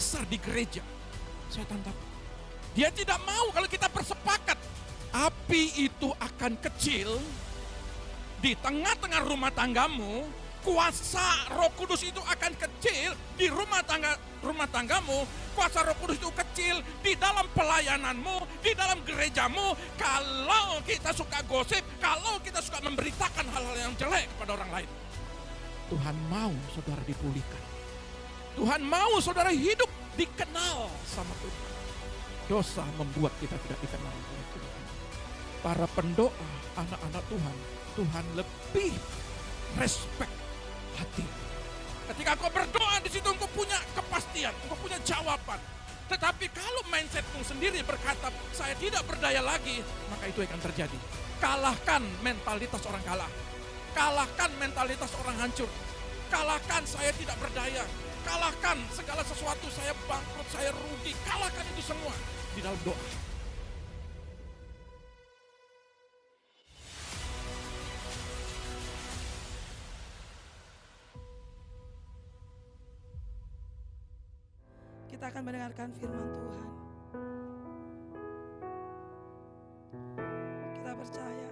besar di gereja. Setan takut. Dia tidak mau kalau kita bersepakat. Api itu akan kecil di tengah-tengah rumah tanggamu. Kuasa Roh Kudus itu akan kecil di rumah tanggamu. Kuasa Roh Kudus itu kecil di dalam pelayananmu, di dalam gerejamu. Kalau kita suka gosip, kalau kita suka memberitakan hal-hal yang jelek kepada orang lain. Tuhan mau saudara dipulihkan. Tuhan mau saudara hidup dikenal sama Tuhan. Dosa membuat kita tidak dikenal oleh Tuhan. Para pendoa, anak-anak Tuhan, Tuhan lebih respect hati. Ketika kau berdoa di situ engkau punya kepastian, engkau punya jawaban. Tetapi kalau mindsetmu sendiri berkata saya tidak berdaya lagi, maka itu akan terjadi. Kalahkan mentalitas orang kalah. Kalahkan mentalitas orang hancur. Kalahkan saya tidak berdaya. Kalahkan segala sesuatu, saya bangkrut, saya rugi. Kalahkan itu semua di dalam doa. Kita akan mendengarkan firman Tuhan. Kita percaya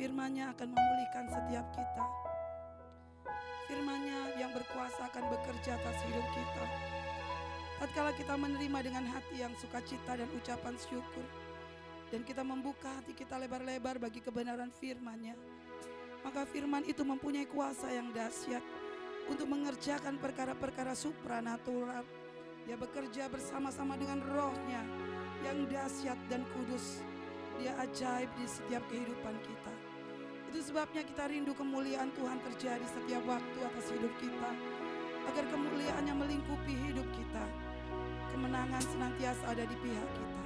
firman-Nya akan memulihkan setiap kita. Firman-Nya yang berkuasa akan bekerja atas hidup kita. Tatkala kita menerima dengan hati yang sukacita dan ucapan syukur, dan kita membuka hati kita lebar-lebar bagi kebenaran firman-Nya, maka firman itu mempunyai kuasa yang dahsyat untuk mengerjakan perkara-perkara supranatural. Dia bekerja bersama-sama dengan Roh-Nya yang dahsyat dan kudus. Dia ajaib di setiap kehidupan kita. Itu sebabnya kita rindu kemuliaan Tuhan terjadi setiap waktu atas hidup kita, agar kemuliaan-Nya melingkupi hidup kita. Kemenangan senantiasa ada di pihak kita.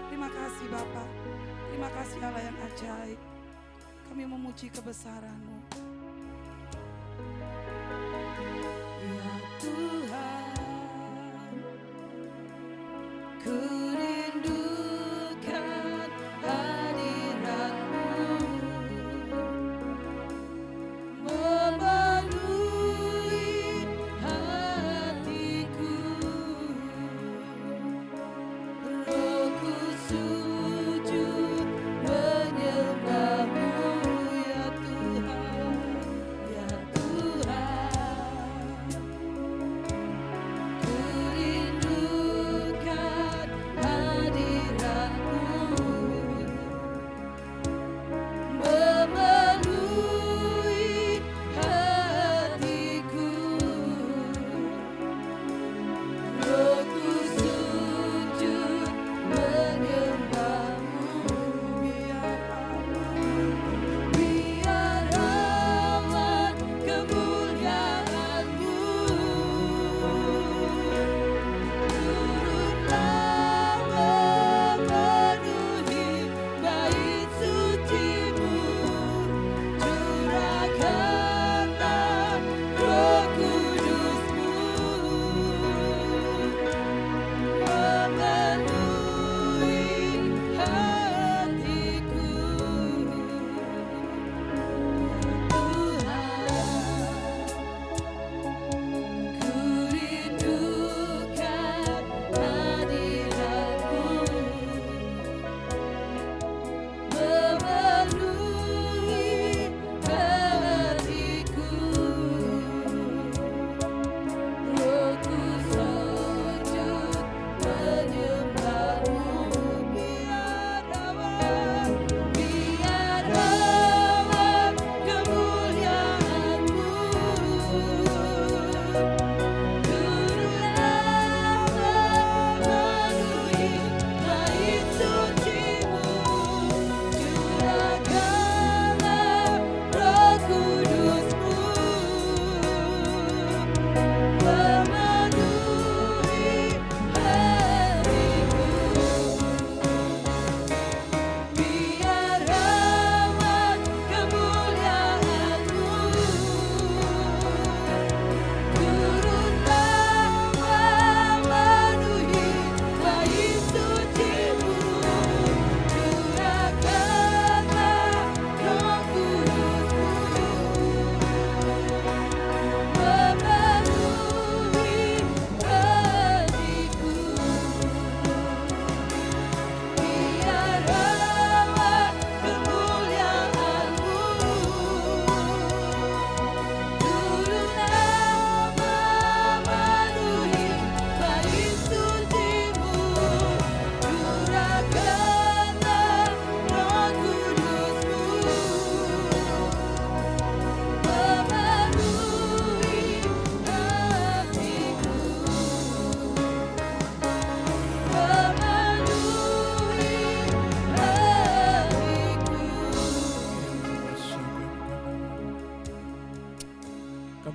Terima kasih Bapa, terima kasih Allah yang ajaib. Kami memuji kebesaran-Mu. Ya Tuhan, ku rindukan hadirat-Mu, memenuhi hatiku. Rohku sujud menyembah-Mu, ya Tuhan, ya Tuhan.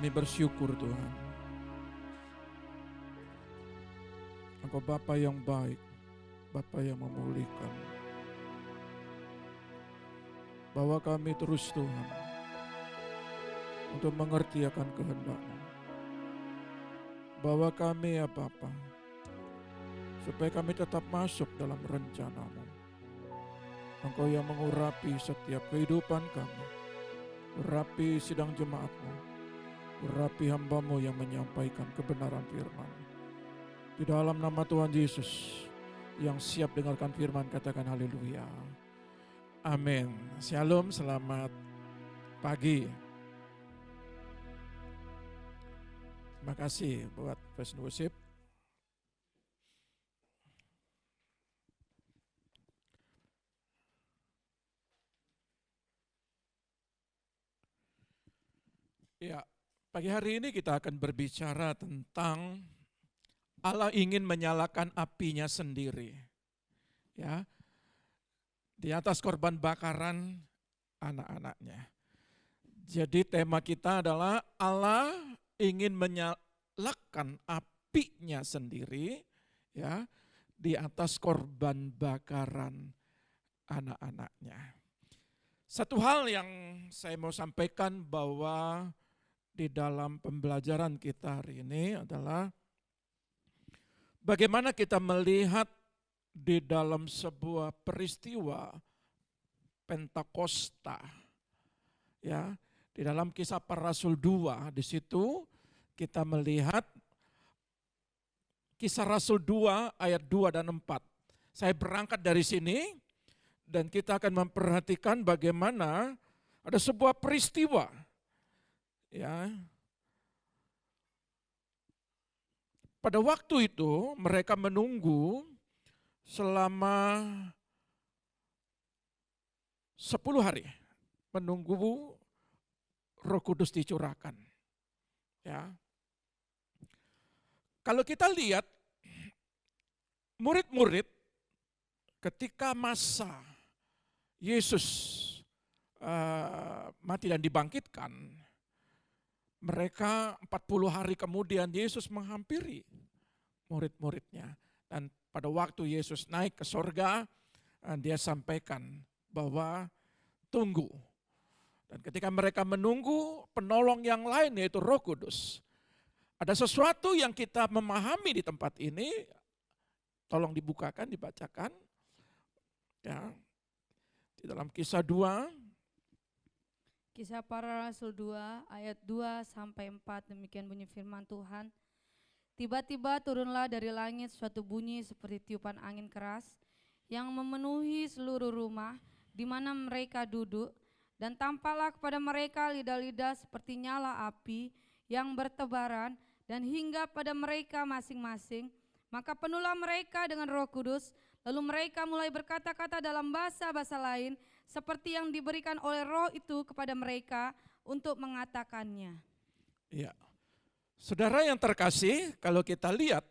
kami bersyukur Tuhan. Engkau Bapa yang baik, Bapa yang memulihkan. Bawa kami terus Tuhan, untuk mengerti akan kehendak-Mu. Bawa kami ya Bapa, supaya kami tetap masuk dalam rencana-Mu. Engkau yang mengurapi setiap kehidupan kami. Urapi sidang jemaat-Mu. Urapi hamba-Mu yang menyampaikan kebenaran firman. Di dalam nama Tuhan Yesus, yang siap dengarkan firman, katakan haleluya. Amin. Shalom, selamat pagi. Terima kasih buat praise and worship. Ya, pagi hari ini kita akan berbicara tentang Allah ingin menyalakan apinya sendiri. Ya, di atas korban bakaran anak-anaknya. Jadi tema kita adalah Allah ingin menyalakan apinya sendiri, ya, di atas korban bakaran anak-anaknya. Satu hal yang saya mau sampaikan bahwa di dalam pembelajaran kita hari ini adalah bagaimana kita melihat di dalam sebuah peristiwa Pentakosta, ya, di dalam Kisah Para Rasul 2, di situ kita melihat Kisah Rasul 2 ayat 2 dan 4. Saya berangkat dari sini dan kita akan memperhatikan bagaimana ada sebuah peristiwa, ya. Pada waktu itu mereka menunggu selama 10 hari, menunggu Roh Kudus dicurahkan. Ya. Kalau kita lihat murid-murid ketika masa Yesus mati dan dibangkitkan, mereka 40 hari kemudian Yesus menghampiri murid-muridnya. Dan pada waktu Yesus naik ke sorga, dia sampaikan bahwa tunggu. Dan ketika mereka menunggu penolong yang lain yaitu Roh Kudus. Ada sesuatu yang kita memahami di tempat ini, tolong dibukakan, dibacakan. Ya, di dalam Kisah 2. Kisah Para Rasul 2 ayat 2 sampai 4, demikian bunyi firman Tuhan. Tiba-tiba turunlah dari langit suatu bunyi seperti tiupan angin keras yang memenuhi seluruh rumah di mana mereka duduk, dan tampaklah kepada mereka lidah-lidah seperti nyala api yang bertebaran dan hingga pada mereka masing-masing. Maka penuhlah mereka dengan Roh Kudus, lalu mereka mulai berkata-kata dalam bahasa-bahasa lain seperti yang diberikan oleh Roh itu kepada mereka untuk mengatakannya. Ya. Saudara yang terkasih, kalau kita lihat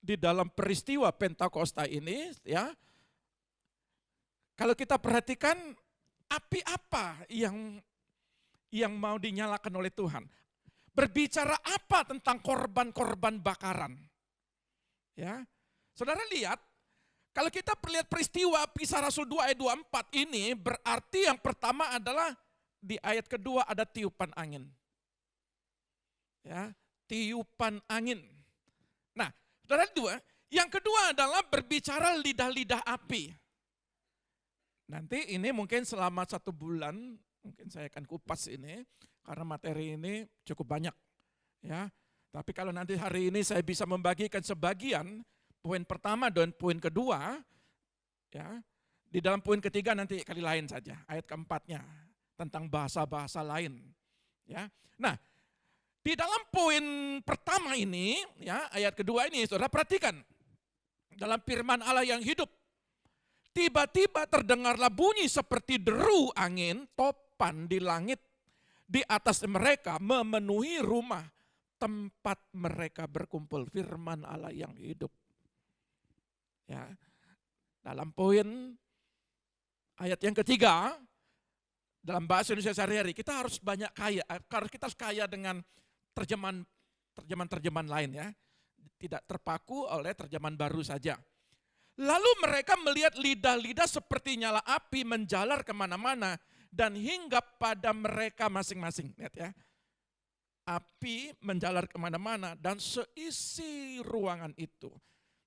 di dalam peristiwa Pentakosta ini, ya, kalau kita perhatikan api apa yang mau dinyalakan oleh Tuhan? Berbicara apa tentang korban-korban bakaran? Ya, saudara lihat, kalau kita lihat peristiwa Kisah Rasul 2 ayat 24 ini, berarti yang pertama adalah di ayat kedua ada tiupan angin. Ya, tiupan angin. Nah, saudara dua, yang kedua adalah berbicara lidah-lidah api. Nanti ini mungkin selama 1 bulan, mungkin saya akan kupas ini, karena materi ini cukup banyak. Ya, tapi kalau nanti hari ini saya bisa membagikan sebagian, poin pertama dan poin kedua, ya, di dalam poin ketiga nanti kali lain saja, ayat keempatnya tentang bahasa-bahasa lain. Ya, nah di dalam poin pertama ini, ya, ayat kedua ini, saudara perhatikan dalam firman Allah yang hidup. Tiba-tiba terdengarlah bunyi seperti deru angin, topan di langit di atas mereka memenuhi rumah tempat mereka berkumpul. Firman Allah yang hidup. Ya, dalam poin ayat yang ketiga, dalam bahasa Indonesia sehari-hari, kita harus banyak kaya, kita harus kaya dengan terjemahan lain ya. Tidak terpaku oleh terjemahan baru saja. Lalu mereka melihat lidah-lidah seperti nyala api menjalar kemana-mana dan hinggap pada mereka masing-masing. Lihat ya. Api menjalar kemana-mana dan seisi ruangan itu.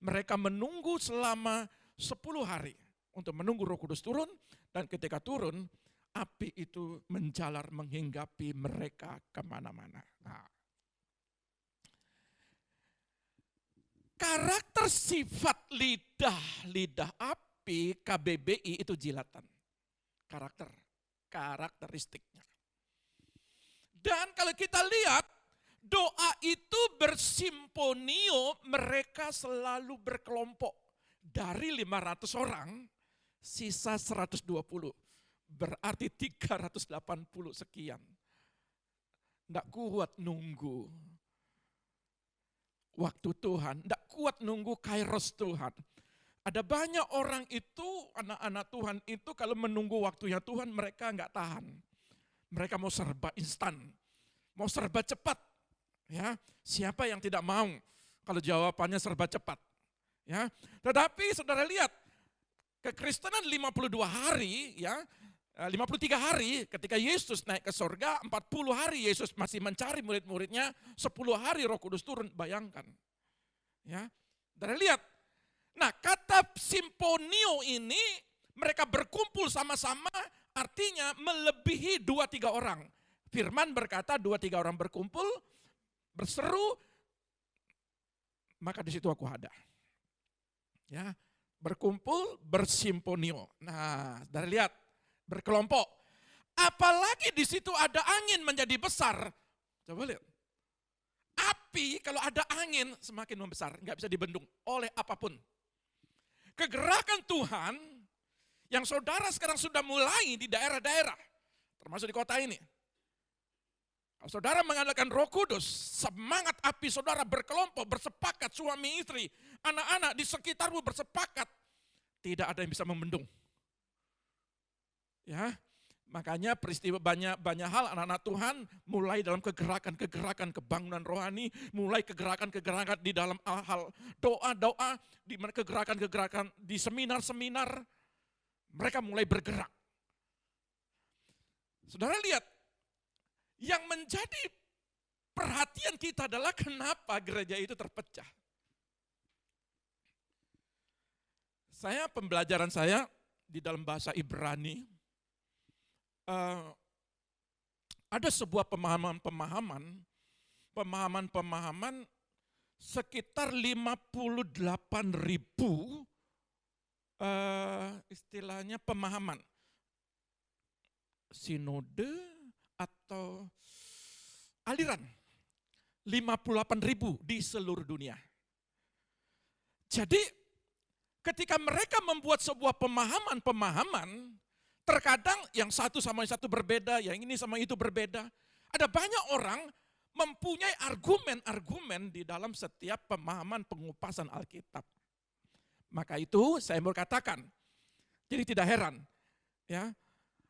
Mereka menunggu selama 10 hari untuk menunggu Roh Kudus turun, dan ketika turun, api itu menjalar menghinggapi mereka kemana-mana. Nah, karakter sifat lidah api KBBI itu jilatan. Karakteristiknya. Dan kalau kita lihat, doa itu bersimponio, mereka selalu berkelompok. Dari 500 orang, sisa 120. Berarti 380 sekian. Tidak kuat nunggu waktu Tuhan, tidak kuat nunggu kairos Tuhan. Ada banyak orang itu, anak-anak Tuhan itu kalau menunggu waktunya Tuhan, mereka nggak tahan. Mereka mau serba instan, mau serba cepat. Ya, siapa yang tidak mau kalau jawabannya serba cepat? Ya, tetapi saudara lihat, kekristenan 52 hari, ya, 53 hari ketika Yesus naik ke sorga, 40 hari Yesus masih mencari murid-muridnya, 10 hari Roh Kudus turun, bayangkan. Ya, saudara lihat. Nah, kata simponio ini mereka berkumpul sama-sama, artinya melebihi 2-3 orang. Firman berkata 2-3 orang berkumpul, berseru, maka di situ aku ada. Ya, berkumpul, bersimponio. Nah, saudara lihat, berkelompok. Apalagi di situ ada angin menjadi besar. Coba lihat. Api kalau ada angin semakin membesar, nggak bisa dibendung oleh apapun. Kegerakan Tuhan yang saudara sekarang sudah mulai di daerah-daerah, termasuk di kota ini. Kalau saudara mengandalkan Roh Kudus, semangat api saudara berkelompok, bersepakat, suami istri, anak-anak di sekitarmu bersepakat, tidak ada yang bisa membendung. Ya, makanya peristiwa banyak hal anak-anak Tuhan mulai dalam kegerakan kebangunan rohani, mulai kegerakan di dalam hal doa-doa, di mana kegerakan di seminar-seminar, mereka mulai bergerak. Saudara lihat, yang menjadi perhatian kita adalah kenapa gereja itu terpecah. Pembelajaran saya di dalam bahasa Ibrani, ada sebuah pemahaman sekitar 58.000 istilahnya pemahaman sinode atau aliran, 58.000 di seluruh dunia. Jadi ketika mereka membuat sebuah pemahaman, terkadang yang satu sama yang satu berbeda, yang ini sama itu berbeda. Ada banyak orang mempunyai argumen-argumen di dalam setiap pemahaman pengupasan Alkitab. Maka itu saya mau katakan, jadi tidak heran, ya,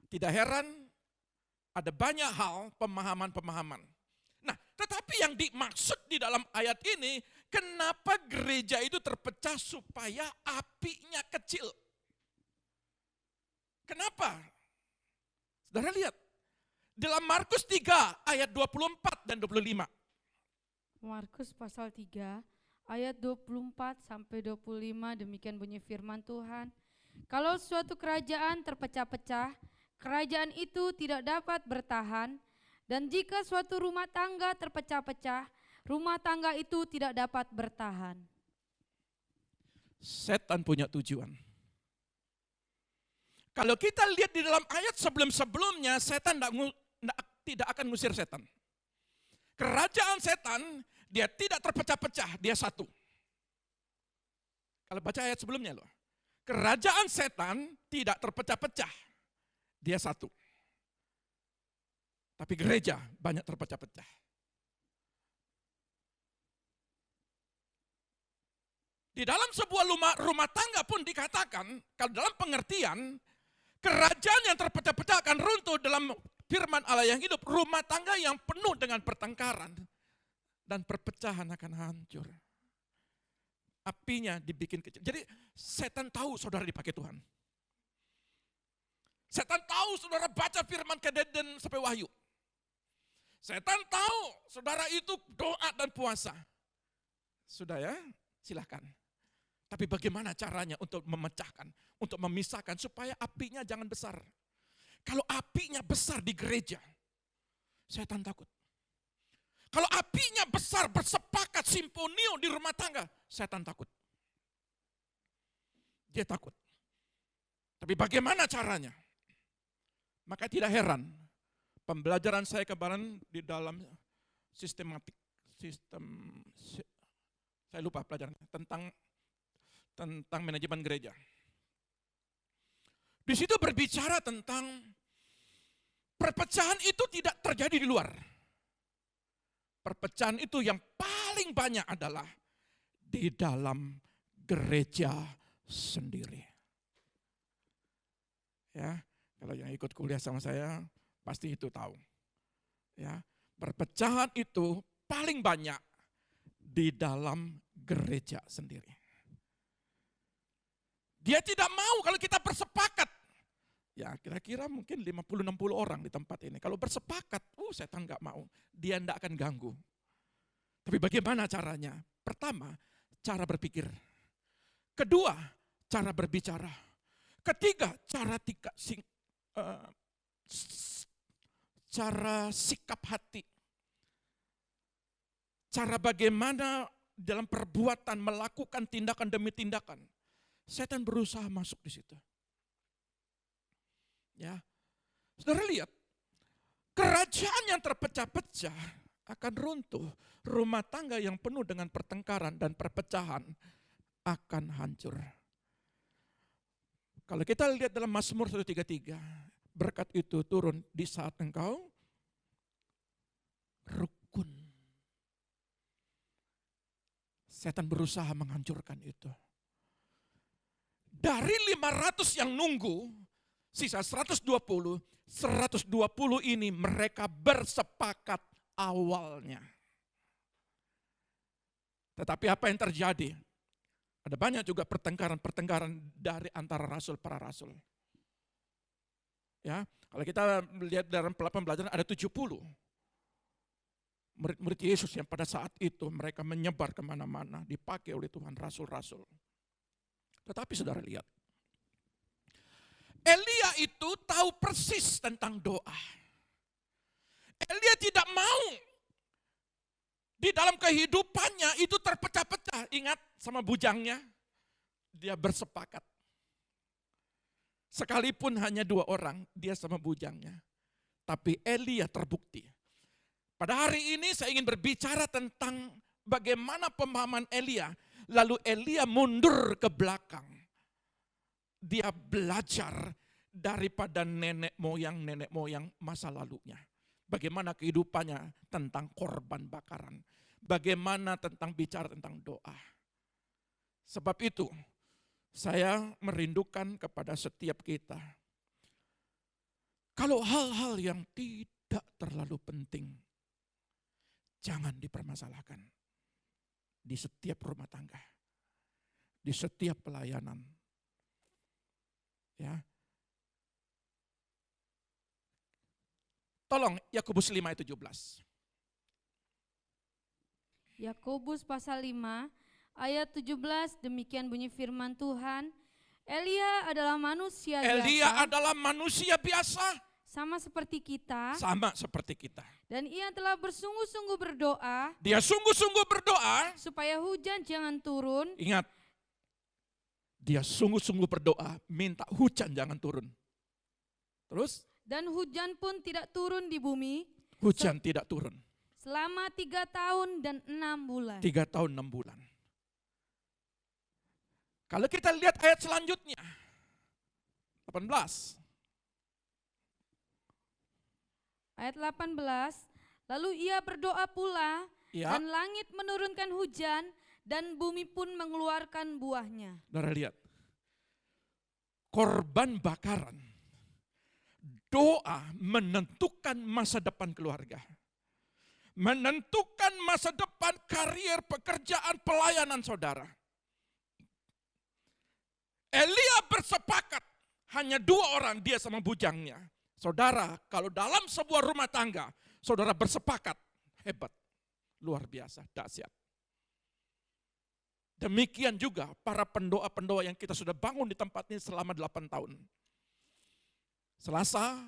tidak heran ada banyak hal pemahaman-pemahaman. Nah, tetapi yang dimaksud di dalam ayat ini, kenapa gereja itu terpecah supaya apinya kecil? Kenapa? Saudara lihat, dalam Markus 3 ayat 24 dan 25. Markus pasal 3 ayat 24 sampai 25, demikian bunyi firman Tuhan. Kalau suatu kerajaan terpecah-pecah, kerajaan itu tidak dapat bertahan, dan jika suatu rumah tangga terpecah-pecah, rumah tangga itu tidak dapat bertahan. Setan punya tujuan. Kalau kita lihat di dalam ayat sebelum-sebelumnya, setan tidak akan ngusir setan. Kerajaan setan, dia tidak terpecah-pecah, dia satu. Kalau baca ayat sebelumnya loh. Kerajaan setan tidak terpecah-pecah, dia satu. Tapi gereja banyak terpecah-pecah. Di dalam sebuah rumah tangga pun dikatakan, kalau dalam pengertian, kerajaan yang terpecah-pecah akan runtuh dalam firman Allah yang hidup. Rumah tangga yang penuh dengan pertengkaran, dan perpecahan akan hancur. Apinya dibikin kecil. Jadi setan tahu saudara dipakai Tuhan. Setan tahu saudara baca firman Kejadian sampai Wahyu. Setan tahu saudara itu doa dan puasa. Sudah ya, silahkan. Tapi bagaimana caranya untuk memecahkan, untuk memisahkan supaya apinya jangan besar. Kalau apinya besar di gereja, setan takut. Kalau apinya besar bersepakat simfonio di rumah tangga, setan takut. Dia takut. Tapi bagaimana caranya? Maka tidak heran, pembelajaran saya kemarin di dalam saya lupa pelajaran tentang manajemen gereja. Di situ berbicara tentang perpecahan itu tidak terjadi di luar. Perpecahan itu yang paling banyak adalah di dalam gereja sendiri. Ya, kalau yang ikut kuliah sama saya pasti itu tahu. Ya, perpecahan itu paling banyak di dalam gereja sendiri. Dia tidak mau kalau kita bersepakat. Ya kira-kira mungkin 50-60 orang di tempat ini. Kalau bersepakat, setan gak mau. Dia tidak akan ganggu. Tapi bagaimana caranya? Pertama, cara berpikir. Kedua, cara berbicara. Ketiga, cara sikap hati. Cara bagaimana dalam perbuatan melakukan tindakan demi tindakan. Setan berusaha masuk di situ. Ya, saudara lihat, kerajaan yang terpecah-pecah akan runtuh. Rumah tangga yang penuh dengan pertengkaran dan perpecahan akan hancur. Kalau kita lihat dalam Mazmur 133, berkat itu turun di saat engkau rukun. Setan berusaha menghancurkan itu. Dari 500 yang nunggu, sisa 120 ini mereka bersepakat awalnya. Tetapi apa yang terjadi? Ada banyak juga pertengkaran dari antara para rasul. Ya, kalau kita lihat dalam pembelajaran ada 70 murid-murid Yesus yang pada saat itu mereka menyebar kemana-mana, dipakai oleh Tuhan rasul-rasul. Tetapi saudara lihat, Elia itu tahu persis tentang doa. Elia tidak mau di dalam kehidupannya itu terpecah-pecah. Ingat sama bujangnya, dia bersepakat. Sekalipun hanya 2 orang, dia sama bujangnya. Tapi Elia terbukti. Pada hari ini saya ingin berbicara tentang bagaimana pemahaman Elia. Lalu Elia mundur ke belakang. Dia belajar daripada nenek moyang masa lalunya. Bagaimana kehidupannya tentang korban bakaran. Bagaimana tentang bicara tentang doa. Sebab itu saya merindukan kepada setiap kita. Kalau hal-hal yang tidak terlalu penting, jangan dipermasalahkan. Di setiap rumah tangga. Di setiap pelayanan. Ya. Tolong Yakobus 5 ayat 17. Yakobus pasal 5 ayat 17, demikian bunyi firman Tuhan. Elia adalah manusia biasa. Sama seperti kita. Dan ia telah bersungguh-sungguh berdoa. Dia sungguh-sungguh berdoa. Supaya hujan jangan turun. Ingat. Dia sungguh-sungguh berdoa, minta hujan jangan turun. Terus? Dan hujan pun tidak turun di bumi. Hujan tidak turun. Selama 3 tahun dan 6 bulan. 3 tahun 6 bulan. Kalau kita lihat ayat selanjutnya. 18. Ayat 18. Lalu ia berdoa pula. Ya. Dan langit menurunkan hujan. Dan bumi pun mengeluarkan buahnya. Saudara lihat. Korban bakaran. Doa menentukan masa depan keluarga. menentukan masa depan, karier, pekerjaan, pelayanan saudara. Elia bersepakat, hanya 2 orang, dia sama bujangnya. Saudara, kalau dalam sebuah rumah tangga, saudara bersepakat, hebat, luar biasa, dahsyat. Demikian juga para pendoa-pendoa yang kita sudah bangun di tempat ini selama 8 tahun. Selasa,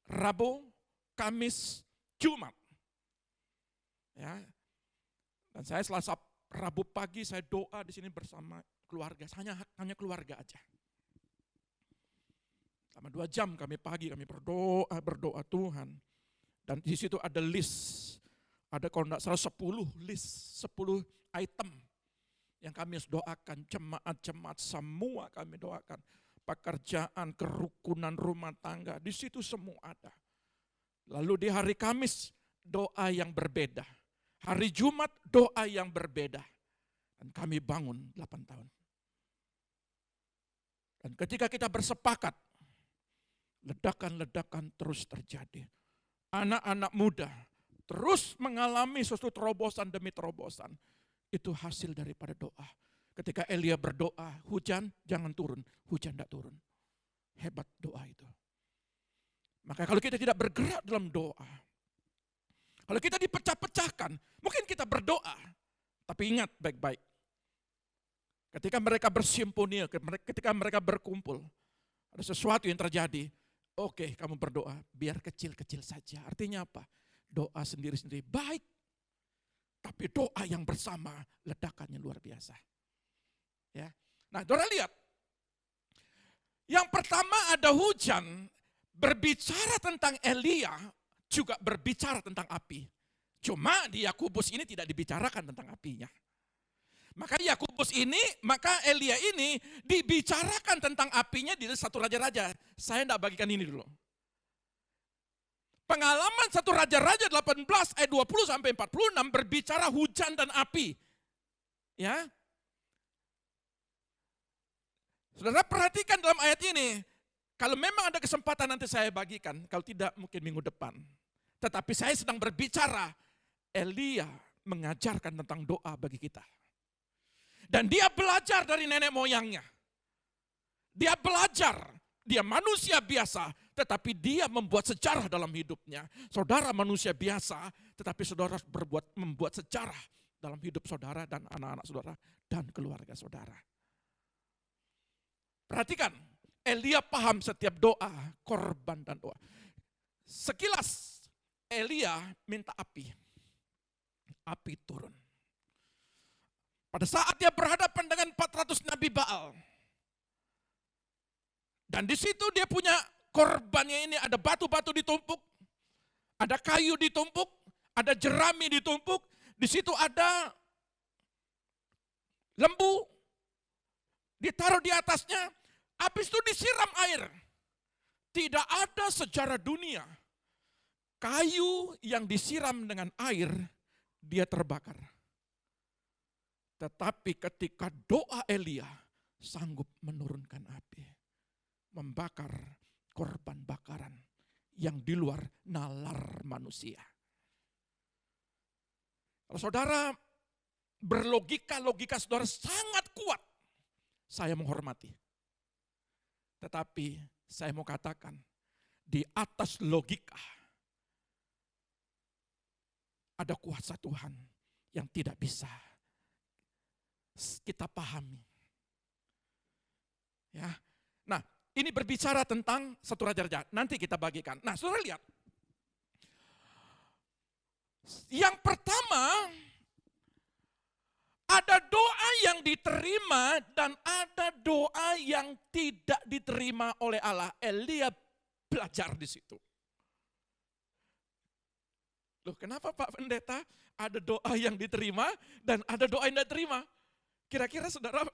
Rabu, Kamis, Jumat. Ya. Dan saya Selasa, Rabu pagi saya doa di sini bersama keluarga, hanya keluarga aja. Selama 2 jam kami berdoa Tuhan. Dan di situ ada list, ada kalau tidak salah 10 list, 10 item yang kami harus doakan, jemaat-jemaat semua kami doakan. Pekerjaan, kerukunan rumah tangga, di situ semua ada. Lalu di hari Kamis, doa yang berbeda. Hari Jumat, doa yang berbeda. Dan kami bangun 8 tahun. Dan ketika kita bersepakat, ledakan-ledakan terus terjadi. Anak-anak muda terus mengalami suatu terobosan demi terobosan. Itu hasil daripada doa. Ketika Elia berdoa, hujan jangan turun, hujan tidak turun. Hebat doa itu. Maka kalau kita tidak bergerak dalam doa, kalau kita dipecah-pecahkan, mungkin kita berdoa, tapi ingat baik-baik. Ketika mereka bersimponi, ketika mereka berkumpul, ada sesuatu yang terjadi, oke, kamu berdoa, biar kecil-kecil saja. Artinya apa? Doa sendiri-sendiri baik, tapi doa yang bersama ledakannya luar biasa. Ya. Nah, saudara lihat. Yang pertama ada hujan, berbicara tentang Elia, juga berbicara tentang api. Cuma di Yakobus ini tidak dibicarakan tentang apinya. Maka Elia ini dibicarakan tentang apinya di 1 Raja-Raja. Saya tidak bagikan ini dulu. Pengalaman 1 Raja-Raja 18 ayat 20 sampai 46 berbicara hujan dan api. Ya. Saudara perhatikan dalam ayat ini, kalau memang ada kesempatan nanti saya bagikan, kalau tidak mungkin minggu depan. Tetapi saya sedang berbicara, Elia mengajarkan tentang doa bagi kita. Dan dia belajar dari nenek moyangnya. Dia belajar, dia manusia biasa, tetapi dia membuat sejarah dalam hidupnya. Saudara manusia biasa, tetapi saudara membuat sejarah dalam hidup saudara dan anak-anak saudara dan keluarga saudara. Perhatikan, Elia paham setiap doa, korban dan doa. Sekilas Elia minta api. Api turun. Pada saat dia berhadapan dengan 400 Nabi Baal. Dan di situ dia punya korbannya ini, ada batu-batu ditumpuk, ada kayu ditumpuk, ada jerami ditumpuk, di situ ada lembu, ditaruh di atasnya, habis itu disiram air. Tidak ada sejarah dunia, kayu yang disiram dengan air, dia terbakar. Tetapi ketika doa Elia, sanggup menurunkan api, membakar korban bakaran yang di luar nalar manusia. Kalau saudara logika saudara sangat kuat, saya menghormati. Tetapi saya mau katakan, di atas logika ada kuasa Tuhan yang tidak bisa kita pahami. Ya. Nah, ini berbicara tentang 1 Raja-Raja. Nanti kita bagikan. Nah, saudara lihat. Yang pertama, ada doa yang diterima dan ada doa yang tidak diterima oleh Allah. Elia belajar di situ. Loh, kenapa Pak Pendeta ada doa yang diterima dan ada doa yang tidak diterima? Kira-kira saudara,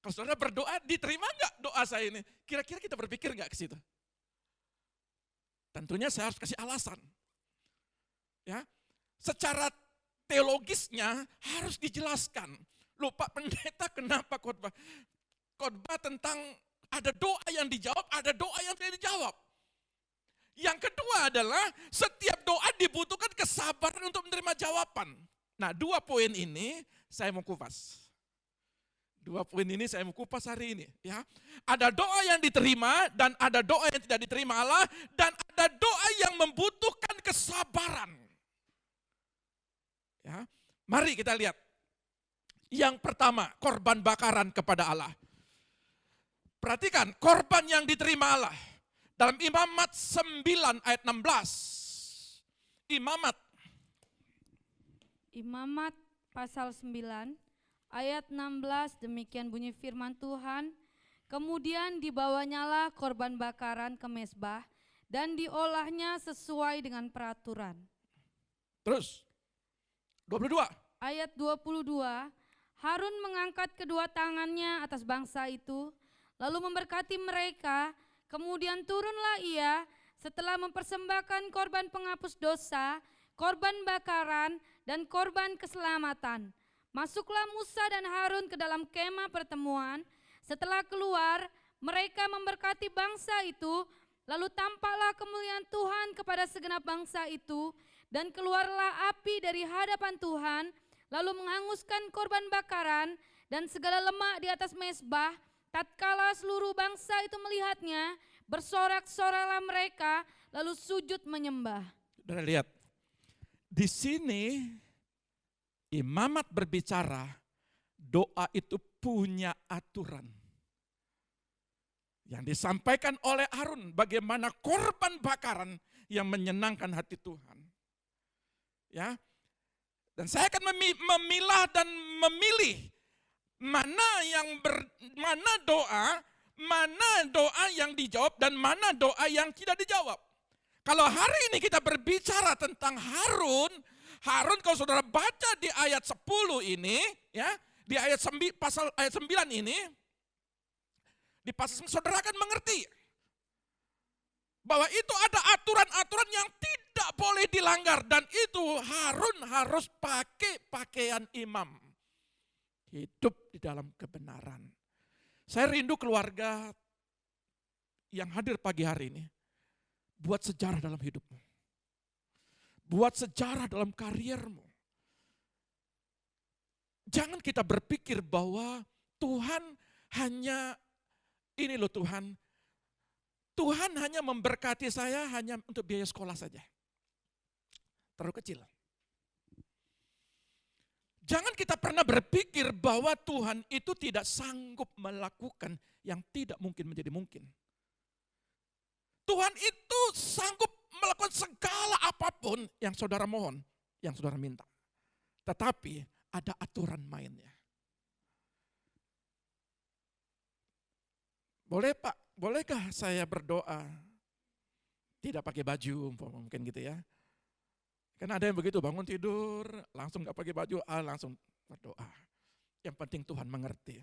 kalau saudara berdoa, diterima enggak doa saya ini? Kira-kira kita berpikir enggak ke situ? Tentunya saya harus kasih alasan. Ya, secara teologisnya harus dijelaskan. Loh Pak Pendeta, kenapa khotbah? Khotbah tentang ada doa yang dijawab, ada doa yang tidak dijawab. Yang kedua adalah setiap doa dibutuhkan kesabaran untuk menerima jawaban. Nah, 2 poin ini saya mau kupas. 2 poin ini saya mau kupas hari ini, ya. Ada doa yang diterima dan ada doa yang tidak diterima Allah, dan ada doa yang membutuhkan kesabaran. Ya. Mari kita lihat. Yang pertama, korban bakaran kepada Allah. Perhatikan, korban yang diterima Allah. Dalam Imamat 9 ayat 16. Imamat pasal 9 ayat 16, demikian bunyi firman Tuhan. Kemudian dibawanyalah korban bakaran ke mezbah dan diolahnya sesuai dengan peraturan. Terus, 22. Ayat 22, Harun mengangkat kedua tangannya atas bangsa itu, lalu memberkati mereka, kemudian turunlah ia setelah mempersembahkan korban penghapus dosa, korban bakaran, dan korban keselamatan. Masuklah Musa dan Harun ke dalam kemah pertemuan. Setelah keluar, mereka memberkati bangsa itu, lalu tampaklah kemuliaan Tuhan kepada segenap bangsa itu, dan keluarlah api dari hadapan Tuhan, lalu menghanguskan korban bakaran dan segala lemak di atas mezbah. Tatkala seluruh bangsa itu melihatnya, bersorak-soraklah mereka, lalu sujud menyembah. Saudara lihat, di sini Imamat berbicara, doa itu punya aturan. Yang disampaikan oleh Harun, bagaimana korban bakaran yang menyenangkan hati Tuhan. Ya, dan saya akan memilah dan memilih mana doa yang dijawab dan mana doa yang tidak dijawab. Kalau hari ini kita berbicara tentang Harun kalau saudara baca di ayat 10 ini, ya, di pasal ayat 9 ini, di pasal saudara akan mengerti bahwa itu ada aturan-aturan yang tidak boleh dilanggar, dan itu Harun harus pakai pakaian imam. Hidup di dalam kebenaran. Saya rindu keluarga yang hadir pagi hari ini buat sejarah dalam hidupmu. Buat sejarah dalam kariermu. Jangan kita berpikir bahwa Tuhan hanya, ini loh Tuhan hanya memberkati saya hanya untuk biaya sekolah saja. Terlalu kecil. Jangan kita pernah berpikir bahwa Tuhan itu tidak sanggup melakukan yang tidak mungkin menjadi mungkin. Tuhan itu sanggup melakukan segala apapun yang saudara mohon, yang saudara minta. Tetapi ada aturan mainnya. Boleh Pak, bolehkah saya berdoa tidak pakai baju, mungkin gitu ya. Kan ada yang begitu, bangun tidur, langsung gak pakai baju, langsung berdoa. Yang penting Tuhan mengerti.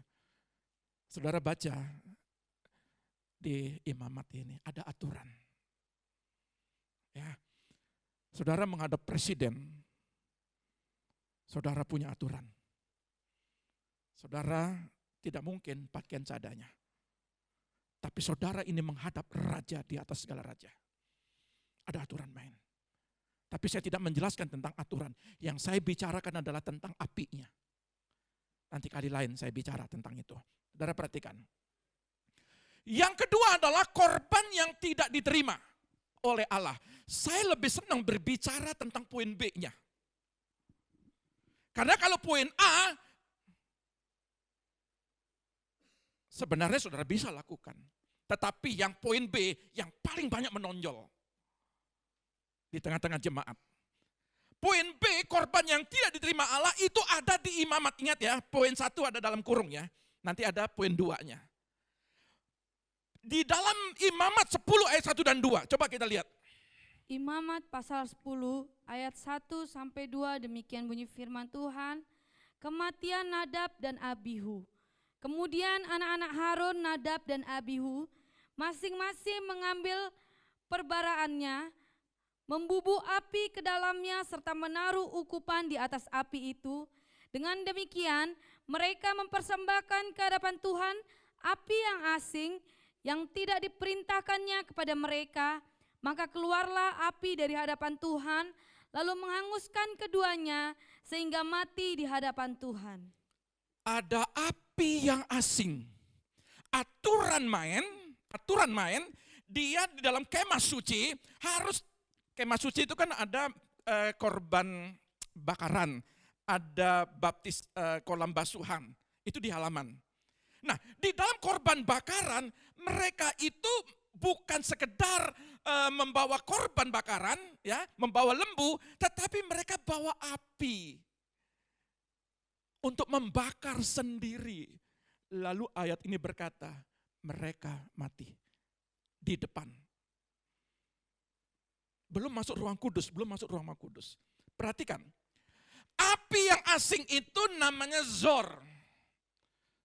Saudara baca di Imamat ini, ada aturan. Ya, saudara menghadap presiden, saudara punya aturan. Saudara tidak mungkin pakaian seadanya. Tapi saudara ini menghadap raja di atas segala raja. Ada aturan main. Tapi saya tidak menjelaskan tentang aturan. Yang saya bicarakan adalah tentang apinya. Nanti kali lain saya bicara tentang itu. Saudara perhatikan. Yang kedua adalah korban yang tidak diterima oleh Allah. Saya lebih senang berbicara tentang poin B-nya. Karena kalau poin A, sebenarnya saudara bisa lakukan. Tetapi yang poin B yang paling banyak menonjol di tengah-tengah jemaat. Poin B, korban yang tidak diterima Allah itu ada di Imamat. Ingat ya, poin 1 ada dalam kurung ya. Nanti ada poin 2-nya. Di dalam Imamat 10 ayat 1 dan 2, coba kita lihat. Imamat pasal 10 ayat 1 sampai 2, demikian bunyi firman Tuhan. Kematian Nadab dan Abihu. Kemudian anak-anak Harun, Nadab dan Abihu, masing-masing mengambil perbaraannya, membubuh api ke dalamnya serta menaruh ukupan di atas api itu. Dengan demikian mereka mempersembahkan ke hadapan Tuhan api yang asing yang tidak diperintahkannya kepada mereka. Maka keluarlah api dari hadapan Tuhan, lalu menghanguskan keduanya sehingga mati di hadapan Tuhan. Ada api yang asing. Aturan main, dia di dalam kemah suci harus, kemah suci itu kan ada korban bakaran, ada baptis kolam basuhan, itu di halaman. Nah, di dalam korban bakaran mereka itu bukan sekedar membawa korban bakaran, ya, membawa lembu, tetapi mereka bawa api untuk membakar sendiri. Lalu ayat ini berkata, mereka mati di depan. Belum masuk ruang kudus, Perhatikan, api yang asing itu namanya zor.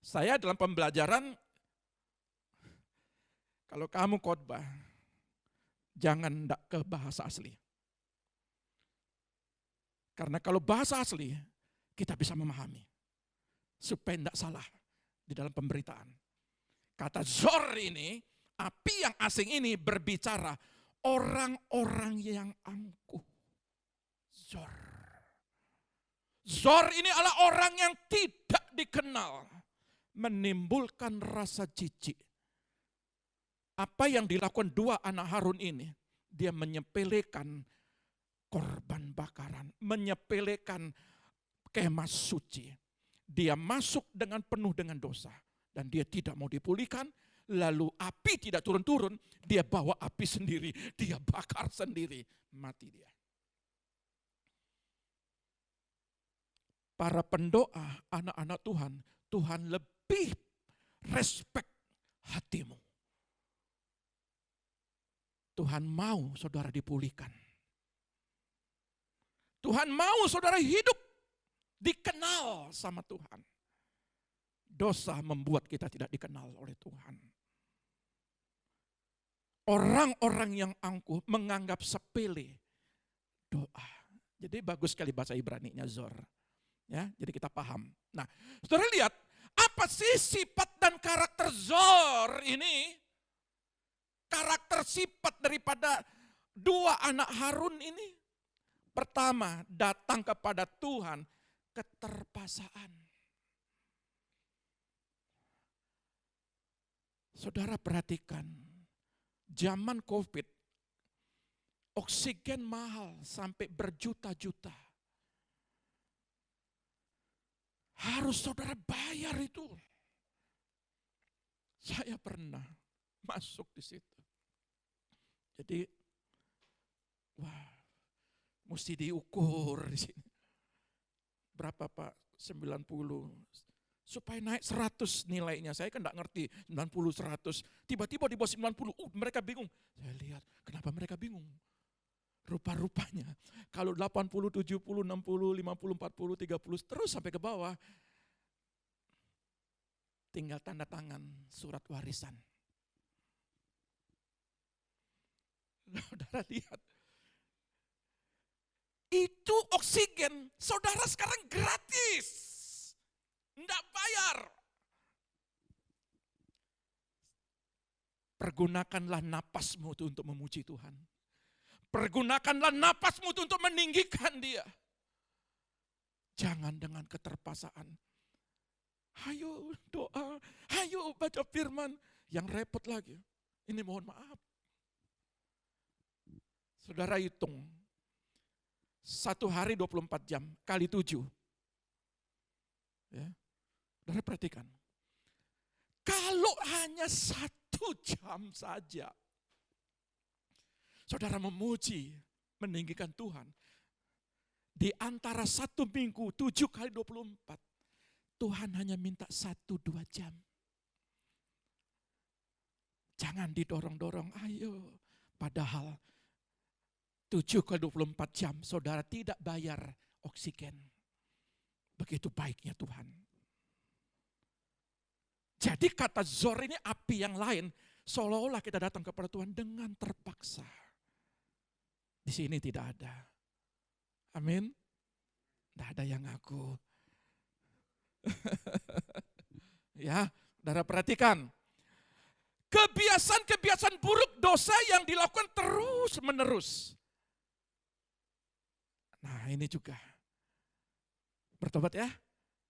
Saya dalam pembelajaran, kalau kamu khotbah, jangan ndak ke bahasa asli. Karena kalau bahasa asli, kita bisa memahami. Supaya ndak salah di dalam pemberitaan. Kata zor ini, api yang asing ini berbicara orang-orang yang angkuh. Zor. Zor ini adalah orang yang tidak dikenal. Menimbulkan rasa jijik. Apa yang dilakukan dua anak Harun ini, dia menyepelekan korban bakaran, menyepelekan kemah suci. Dia masuk dengan penuh dengan dosa dan dia tidak mau dipulihkan, lalu api tidak turun-turun, dia bawa api sendiri, dia bakar sendiri, mati dia. Para pendoa, anak-anak Tuhan, Tuhan lebih respect hatimu. Tuhan mau saudara dipulihkan. Tuhan mau saudara hidup, dikenal sama Tuhan. Dosa membuat kita tidak dikenal oleh Tuhan. Orang-orang yang angkuh menganggap sepele doa. Jadi bagus sekali bahasa Ibrani-nya zor. Ya, jadi kita paham. Nah, saudara lihat, apa sih sifat dan karakter zor ini? Karakter sifat daripada dua anak Harun ini. Pertama, datang kepada Tuhan, keterpaksaan. Saudara perhatikan, zaman COVID, oksigen mahal sampai berjuta-juta. Harus saudara bayar itu. Saya pernah masuk di situ. Jadi, wah, mesti diukur di sini. Berapa Pak? 90. Supaya naik 100 nilainya. Saya kan enggak ngerti 90, 100. Tiba-tiba di bawah 90, mereka bingung. Saya lihat, kenapa mereka bingung? Rupa-rupanya, kalau 80, 70, 60, 50, 40, 30, terus sampai ke bawah, tinggal tanda tangan surat warisan. Saudara lihat, itu oksigen, saudara sekarang gratis, enggak bayar. Pergunakanlah napasmu itu untuk memuji Tuhan. Pergunakanlah napasmu itu untuk meninggikan Dia. Jangan dengan keterpaksaan. Ayo doa, ayo baca firman. Yang repot lagi, ini mohon maaf. Saudara hitung, 1 hari 24 jam kali 7. Ya. Saudara perhatikan. Kalau hanya 1 jam saja, saudara memuji, meninggikan Tuhan. Di antara 1 minggu, 7 kali 24, Tuhan hanya minta 1-2 jam. Jangan didorong-dorong, ayo. Padahal 7 kali 24 jam, saudara tidak bayar oksigen. Begitu baiknya Tuhan. Jadi kata zor ini api yang lain, seolah-olah kita datang kepada Tuhan dengan terpaksa. Di sini tidak ada. Amin. Tidak ada yang ngaku. Ya, saudara perhatikan. kebiasaan buruk dosa yang dilakukan terus menerus. Nah ini juga. Bertobat ya,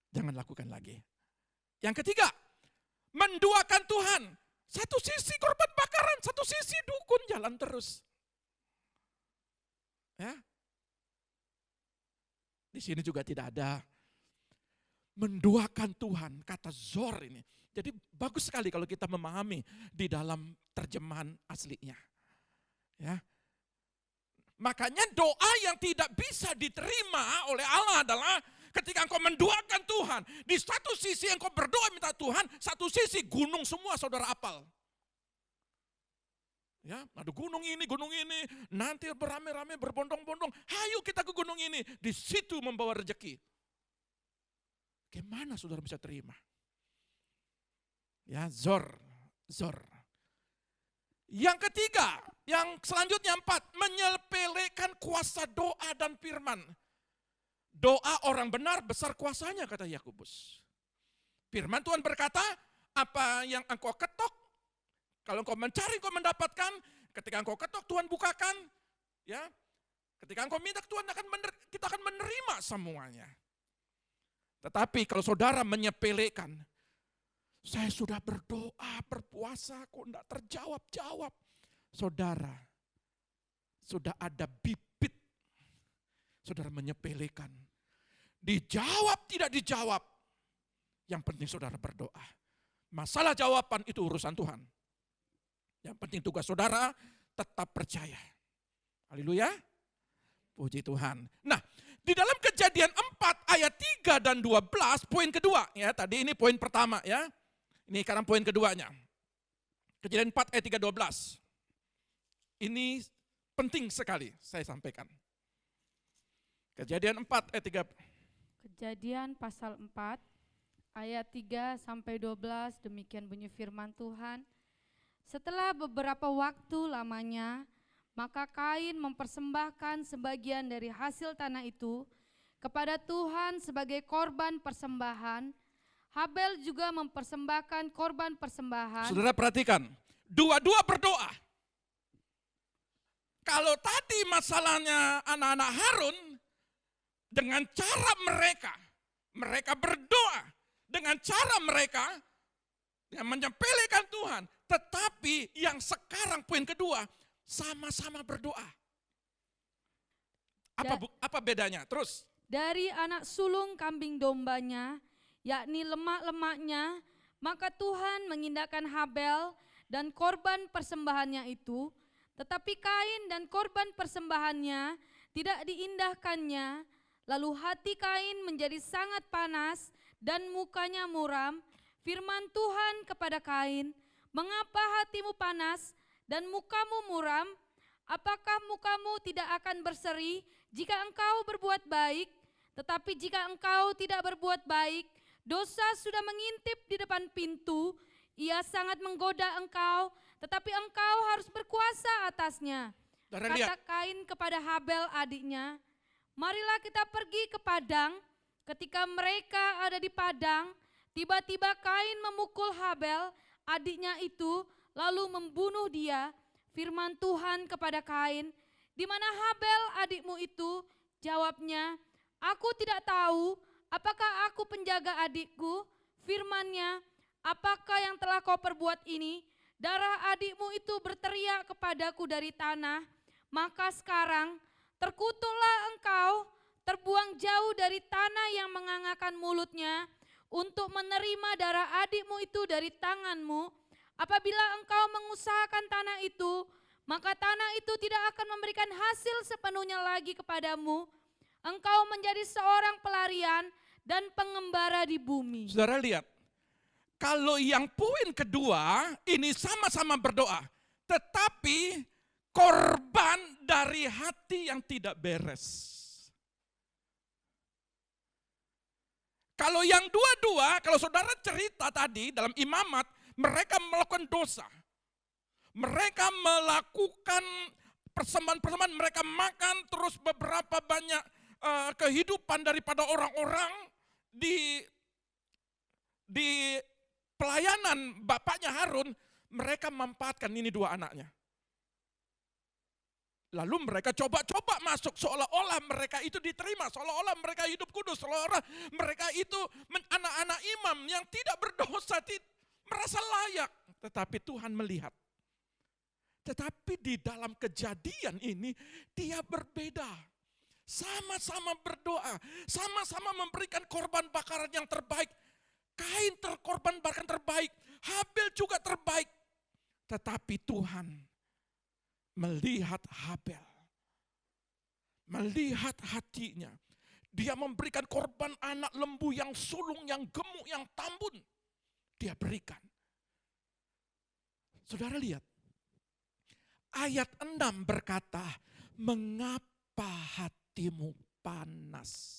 jangan lakukan lagi. Yang ketiga, menduakan Tuhan. Satu sisi korban bakaran, satu sisi dukun jalan terus. Ya. Di sini juga tidak ada menduakan Tuhan, kata zor ini. Jadi bagus sekali kalau kita memahami di dalam terjemahan aslinya. Ya. Makanya doa yang tidak bisa diterima oleh Allah adalah ketika engkau menduakan Tuhan. Di satu sisi engkau berdoa minta Tuhan, satu sisi gunung semua saudara apal. Ya, ada gunung ini, nanti beramai-ramai berbondong-bondong. Hayo kita ke gunung ini, di situ membawa rezeki. Gimana saudara bisa terima? Ya, zor. Yang ketiga, yang selanjutnya 4, menyepelekan kuasa doa dan firman. Doa orang benar besar kuasanya, kata Yakobus. Firman Tuhan berkata, apa yang engkau ketok, kalau engkau mencari engkau mendapatkan, ketika engkau ketok Tuhan bukakan, ya. Ketika engkau minta Tuhan kita akan menerima semuanya. Tetapi kalau saudara menyepelekan, saya sudah berdoa, berpuasa, kok enggak terjawab-jawab. Saudara, sudah ada bibit, saudara menyepelekan. Dijawab, tidak dijawab. Yang penting saudara berdoa. Masalah jawaban itu urusan Tuhan. Yang penting tugas saudara tetap percaya. Haleluya. Puji Tuhan. Nah, di dalam Kejadian 4 ayat 3 dan 12, poin kedua. Ya, tadi ini poin pertama ya. Ini sekarang poin keduanya. Kejadian 4 ayat 3, 12. Ini penting sekali saya sampaikan. Kejadian 4 ayat 3. Kejadian pasal 4 ayat 3 sampai 12, demikian bunyi firman Tuhan. Setelah beberapa waktu lamanya, maka Kain mempersembahkan sebagian dari hasil tanah itu kepada Tuhan sebagai korban persembahan. Habel juga mempersembahkan korban persembahan. Saudara perhatikan, dua-dua berdoa. Kalau tadi masalahnya anak-anak Harun, dengan cara mereka berdoa, dengan cara mereka yang menyepelekan Tuhan. Tetapi yang sekarang poin kedua, sama-sama berdoa. Apa bedanya? Terus. Dari anak sulung kambing dombanya, yakni lemak-lemaknya, maka Tuhan mengindahkan Habel dan korban persembahannya itu, tetapi Kain dan korban persembahannya tidak diindahkannya. Lalu hati Kain menjadi sangat panas dan mukanya muram. Firman Tuhan kepada Kain, mengapa hatimu panas dan mukamu muram? Apakah mukamu tidak akan berseri jika engkau berbuat baik? Tetapi jika engkau tidak berbuat baik, dosa sudah mengintip di depan pintu. Ia sangat menggoda engkau, tetapi engkau harus berkuasa atasnya. Kata Kain kepada Habel adiknya, marilah kita pergi ke padang. Ketika mereka ada di padang, tiba-tiba Kain memukul Habel, adiknya itu, lalu membunuh dia. Firman Tuhan kepada Kain, di mana Habel adikmu itu? Jawabnya, aku tidak tahu. Apakah aku penjaga adikku? Firman-Nya, apakah yang telah kau perbuat ini? Darah adikmu itu berteriak kepadaku dari tanah. Maka sekarang terkutuklah engkau, terbuang jauh dari tanah yang mengangakan mulutnya, untuk menerima darah adikmu itu dari tanganmu. Apabila engkau mengusahakan tanah itu, maka tanah itu tidak akan memberikan hasil sepenuhnya lagi kepadamu. Engkau menjadi seorang pelarian dan pengembara di bumi. Saudara lihat, kalau yang poin kedua ini sama-sama berdoa, tetapi korban dari hati yang tidak beres. Kalau yang dua-dua, kalau saudara cerita tadi dalam imamat, mereka melakukan dosa. Mereka melakukan persembahan-persembahan, mereka makan terus beberapa banyak kehidupan daripada orang-orang di pelayanan bapaknya Harun. mereka memanfaatkan ini dua anaknya. Lalu mereka coba-coba masuk seolah-olah mereka itu diterima, seolah-olah mereka hidup kudus, seolah-olah mereka itu anak-anak imam yang tidak berdosa, merasa layak. Tetapi Tuhan melihat. Tetapi di dalam kejadian ini dia berbeda. Sama-sama berdoa, sama-sama memberikan korban bakaran yang terbaik. Kain korban bakaran terbaik, Habel juga terbaik. Tetapi Tuhan melihat Habel, melihat hatinya. Dia memberikan korban anak lembu yang sulung, yang gemuk, yang tambun. Dia berikan. Saudara lihat, ayat 6 berkata, mengapa hatimu panas?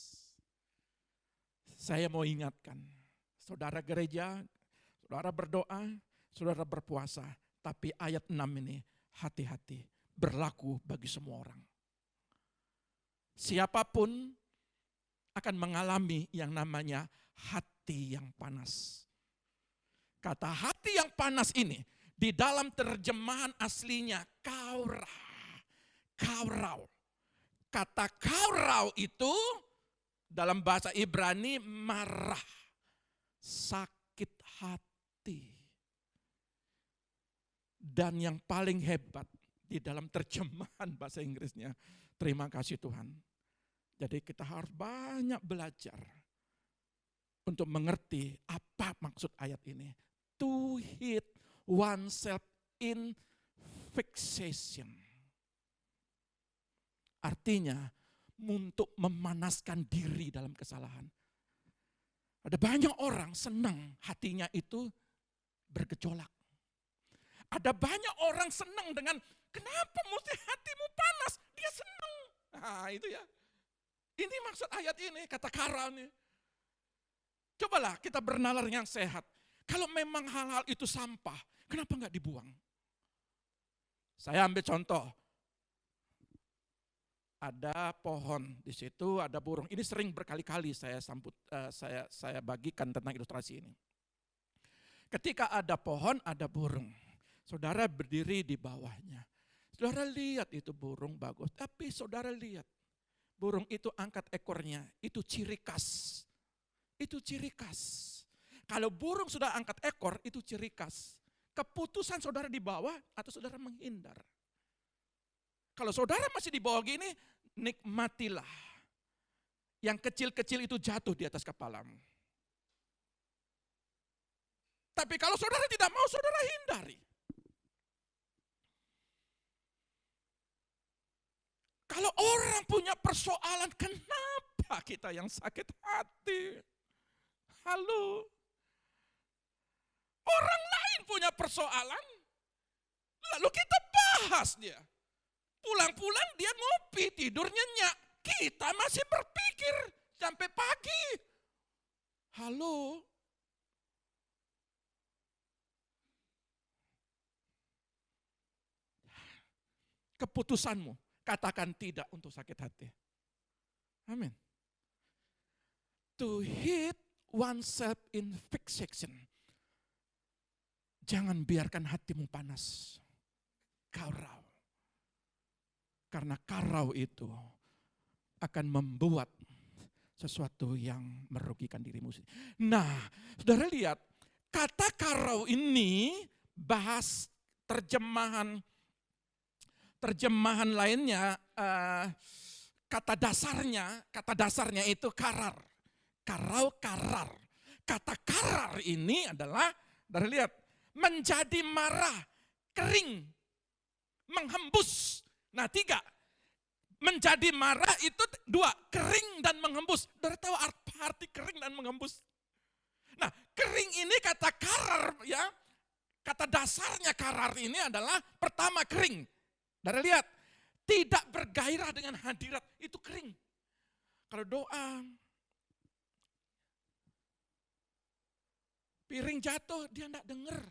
Saya mau ingatkan, saudara gereja, saudara berdoa, saudara berpuasa. Tapi ayat 6 ini, hati-hati, berlaku bagi semua orang. Siapapun akan mengalami yang namanya hati yang panas. Kata hati yang panas ini, di dalam terjemahan aslinya, kaurau. Kata kaurau itu, dalam bahasa Ibrani, marah, sakit hati. Dan yang paling hebat di dalam terjemahan bahasa Inggrisnya, terima kasih Tuhan. Jadi kita harus banyak belajar untuk mengerti apa maksud ayat ini. To hit oneself in fixation. Artinya untuk memanaskan diri dalam kesalahan. Ada banyak orang senang hatinya itu bergejolak. Ada banyak orang senang dengan, kenapa mesti hatimu panas? Dia senang. Nah itu ya. Ini maksud ayat ini, kata kara ini. Cobalah kita bernalar yang sehat. Kalau memang hal-hal itu sampah, kenapa enggak dibuang? Saya ambil contoh. Ada pohon di situ, ada burung. Ini sering berkali-kali saya bagikan tentang ilustrasi ini. Ketika ada pohon, ada burung. Saudara berdiri di bawahnya. Saudara lihat itu burung bagus. Tapi saudara lihat. Burung itu angkat ekornya. Itu ciri khas. Itu ciri khas. Kalau burung sudah angkat ekor, itu ciri khas. Keputusan saudara di bawah atau saudara menghindar. Kalau saudara masih di bawah gini, nikmatilah. Yang kecil-kecil itu jatuh di atas kepalamu. Tapi kalau saudara tidak mau, saudara hindari. Kalau orang punya persoalan, kenapa kita yang sakit hati? Halo. Orang lain punya persoalan, lalu kita bahas dia. Pulang-pulang dia ngopi, tidur nyenyak. Kita masih berpikir sampai pagi. Halo. Keputusanmu. Katakan tidak untuk sakit hati. Amin. To hit oneself in fixation. Jangan biarkan hatimu panas. Karau. Karena karau itu akan membuat sesuatu yang merugikan dirimu sendiri. Nah, saudara lihat, kata karau ini bahas terjemahan lainnya, kata dasarnya itu karar. Karau, karar. Kata karar ini adalah, dari lihat, menjadi marah, kering, menghembus. Nah 3, menjadi marah itu 2, kering dan menghembus. Dari tahu arti kering dan menghembus? Nah kering ini kata karar ya, kata dasarnya karar ini adalah pertama kering. Dari lihat, tidak bergairah dengan hadirat, itu kering. Kalau doa, piring jatuh, dia enggak dengar.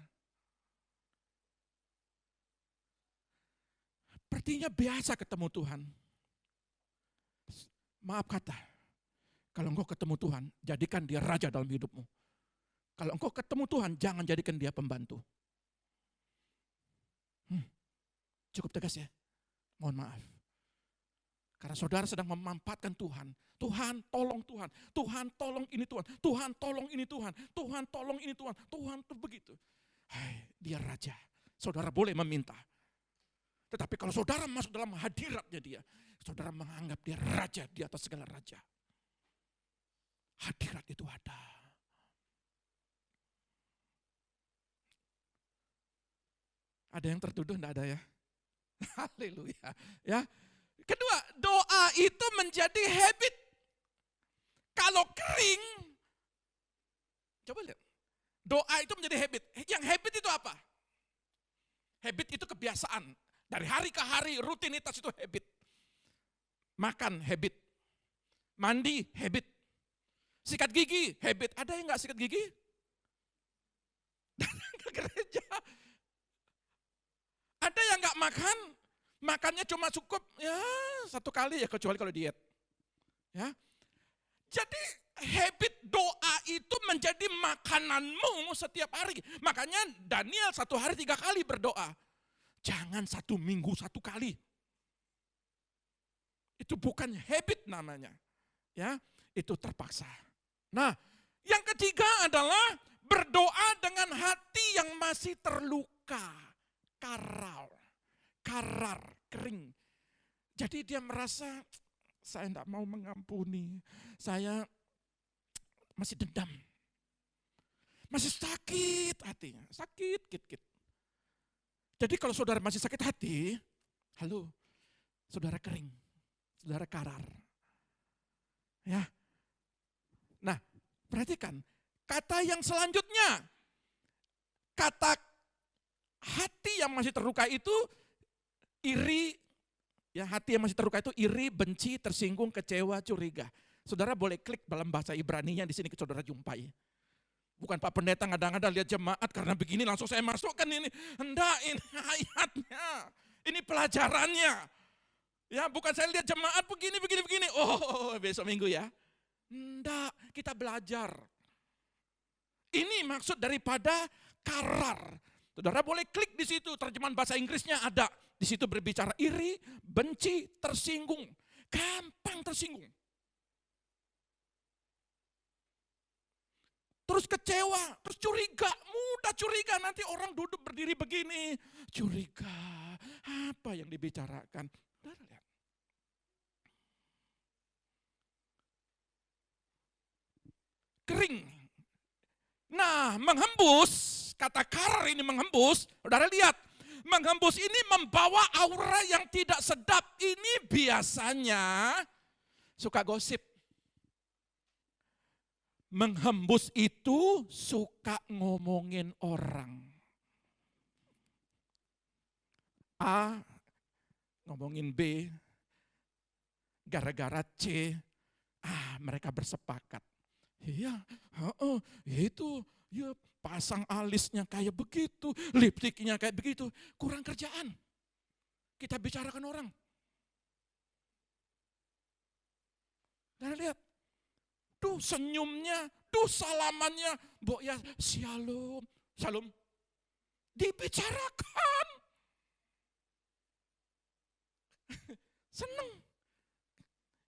Artinya biasa ketemu Tuhan. Maaf kata, kalau engkau ketemu Tuhan, jadikan dia raja dalam hidupmu. Kalau engkau ketemu Tuhan, jangan jadikan dia pembantu. Cukup tegas ya? Mohon maaf. Karena saudara sedang memanfaatkan Tuhan. Tuhan tolong Tuhan. Tuhan tolong ini Tuhan. Tuhan tolong ini Tuhan. Tuhan tolong ini Tuhan. Tuhan tuh begitu. Hai, dia raja. Saudara boleh meminta. Tetapi kalau saudara masuk dalam hadiratnya dia, saudara menganggap dia raja di atas segala raja. Hadirat itu ada. Ada yang tertuduh? Tidak ada ya? Haleluya. Ya. Kedua, doa itu menjadi habit. Kalau kering, coba lihat. Doa itu menjadi habit. Yang habit itu apa? Habit itu kebiasaan. Dari hari ke hari, rutinitas itu habit. Makan, habit. Mandi, habit. Sikat gigi, habit. Ada yang nggak sikat gigi? Ke gereja. Ada yang nggak makan, makannya cuma cukup ya 1 kali ya, kecuali kalau diet. Ya. Jadi habit doa itu menjadi makananmu setiap hari. Makanya Daniel 1 hari 3 kali berdoa. Jangan 1 minggu 1 kali. Itu bukan habit namanya. Ya, itu terpaksa. Nah, yang ketiga adalah berdoa dengan hati yang masih terluka. Karar, kering. Jadi dia merasa, saya tidak mau mengampuni, saya masih dendam. Masih sakit hatinya, sakit, kit. Jadi kalau saudara masih sakit hati, halo, saudara kering, saudara karar. Ya. Nah, perhatikan, kata yang selanjutnya, kata hati yang masih terluka itu iri, ya hati yang masih terluka itu iri, benci, tersinggung, kecewa, curiga. Saudara boleh klik dalam bahasa Ibrani-nya di sini saudara jumpai. Bukan Pak Pendeta ngada-ngada lihat jemaat karena begini langsung saya masukkan ini. Hendak ini ayatnya, ini pelajarannya. Ya bukan saya lihat jemaat begini. Oh besok minggu ya. Hendak kita belajar. Ini maksud daripada karar. Saudara boleh klik di situ, terjemahan bahasa Inggrisnya ada. Di situ berbicara iri, benci, tersinggung. Gampang tersinggung. Terus kecewa, terus curiga, mudah curiga. Nanti orang duduk berdiri begini. Curiga, apa yang dibicarakan? Saudara lihat. Kering. Nah, menghembus, kata karar ini menghembus, saudara lihat, menghembus ini membawa aura yang tidak sedap. Ini biasanya suka gosip. Menghembus itu suka ngomongin orang. A ngomongin B, gara-gara C, mereka bersepakat. Iya, itu ya pasang alisnya kayak begitu, lipstiknya kayak begitu, kurang kerjaan. Kita bicarakan orang. Dan lihat, tuh senyumnya, tuh salamannya, Mbok ya shalom, shalom. Dibicarakan. Seneng.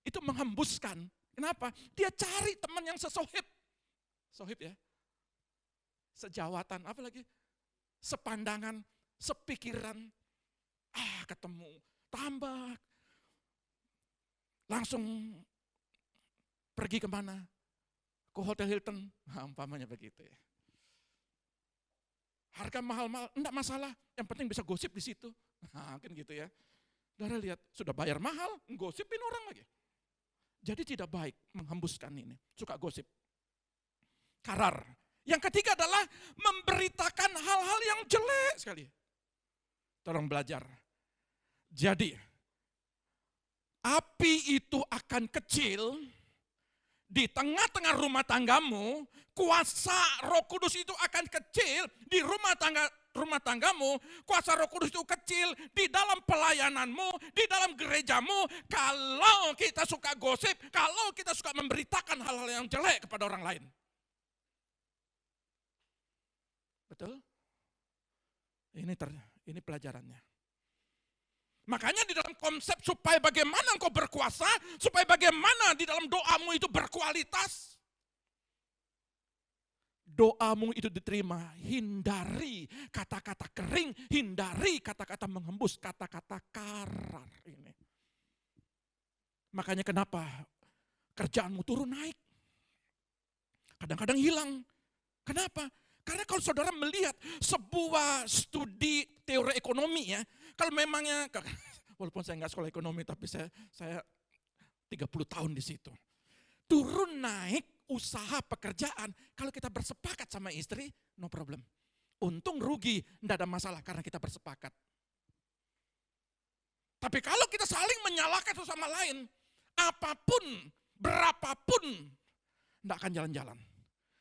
Itu menghembuskan. Kenapa? Dia cari teman yang sesohib. Sohib ya. Sejawatan, apalagi sepandangan, sepikiran. Ketemu. Tambah. Langsung pergi kemana? Ke Hotel Hilton. Umpamanya begitu ya. Harga mahal-mahal, enggak masalah. Yang penting bisa gosip di situ. Kan gitu ya. Saudara lihat, sudah bayar mahal, gosipin orang lagi. Jadi tidak baik menghembuskan ini. Suka gosip. Karar. Yang ketiga adalah memberitakan hal-hal yang jelek sekali. Tolong belajar. Jadi, api itu akan kecil di tengah-tengah rumah tanggamu, kuasa Roh Kudus itu akan kecil di rumah tanggamu, kuasa Roh Kudus itu kecil di dalam pelayananmu, di dalam gerejamu, kalau kita suka gosip, kalau kita suka memberitakan hal-hal yang jelek kepada orang lain. Betul? Ini pelajarannya. Makanya di dalam konsep supaya bagaimana engkau berkuasa, supaya bagaimana di dalam doamu itu berkualitas. Doamu itu diterima, hindari kata-kata kering, hindari kata-kata menghembus, kata-kata karar ini. Makanya kenapa kerjaanmu turun naik? Kadang-kadang hilang. Kenapa? Karena kalau saudara melihat sebuah studi teori ekonomi ya, kalau memangnya, walaupun saya nggak sekolah ekonomi, tapi saya 30 tahun di situ. Turun naik usaha pekerjaan, kalau kita bersepakat sama istri, no problem. Untung rugi, tidak ada masalah karena kita bersepakat. Tapi kalau kita saling menyalahkan satu sama lain, apapun, berapapun, tidak akan jalan-jalan.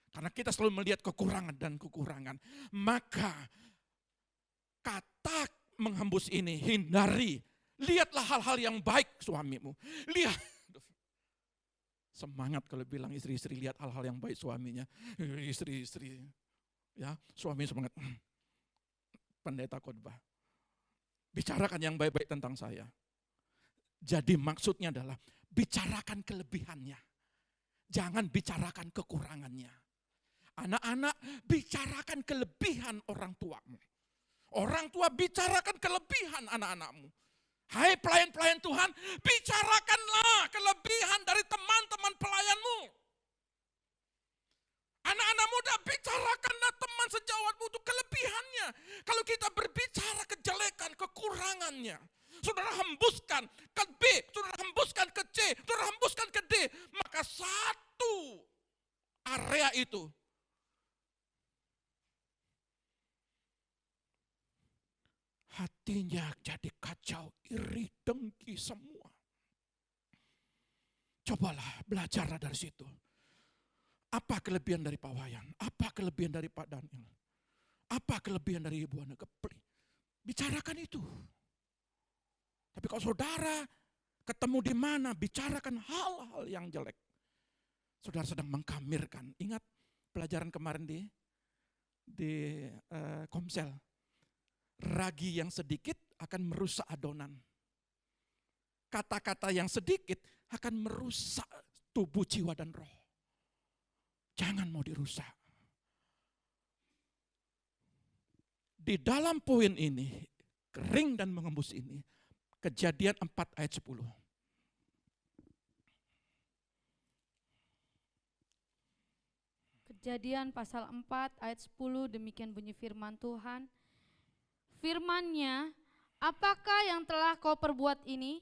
Karena kita selalu melihat kekurangan dan kekurangan. Maka kata menghembus ini, hindari. Lihatlah hal-hal yang baik suamimu. Lihat. Semangat kalau bilang istri-istri lihat hal-hal yang baik suaminya. Istri-istri, ya suami semangat. Pendeta khotbah. Bicarakan yang baik-baik tentang saya. Jadi maksudnya adalah bicarakan kelebihannya. Jangan bicarakan kekurangannya. Anak-anak, bicarakan kelebihan orang tuamu. Orang tua bicarakan kelebihan anak-anakmu. Hai pelayan-pelayan Tuhan, bicarakanlah kelebihan dari teman-teman pelayanmu. Anak-anak muda, bicarakanlah teman sejawatmu itu kelebihannya. Kalau kita berbicara kejelekan, kekurangannya, saudara hembuskan ke B, saudara hembuskan ke C, saudara hembuskan ke D, maka satu area itu hatinya jadi kacau, iri, dengki semua. Cobalah belajarlah dari situ. Apa kelebihan dari Pak Wayan? Apa kelebihan dari Pak Daniel? Apa kelebihan dari Ibu Ana Kepri? Bicarakan itu. Tapi kalau saudara ketemu di mana, bicarakan hal-hal yang jelek. Saudara sedang mengkamirkan. Ingat pelajaran kemarin di Komsel. Ragi yang sedikit akan merusak adonan. Kata-kata yang sedikit akan merusak tubuh, jiwa, dan roh. Jangan mau dirusak. Di dalam poin ini, kering dan mengembus ini, Kejadian 4 ayat 10. Kejadian pasal 4 ayat 10, demikian bunyi firman Tuhan. Firman-Nya, apakah yang telah kau perbuat ini?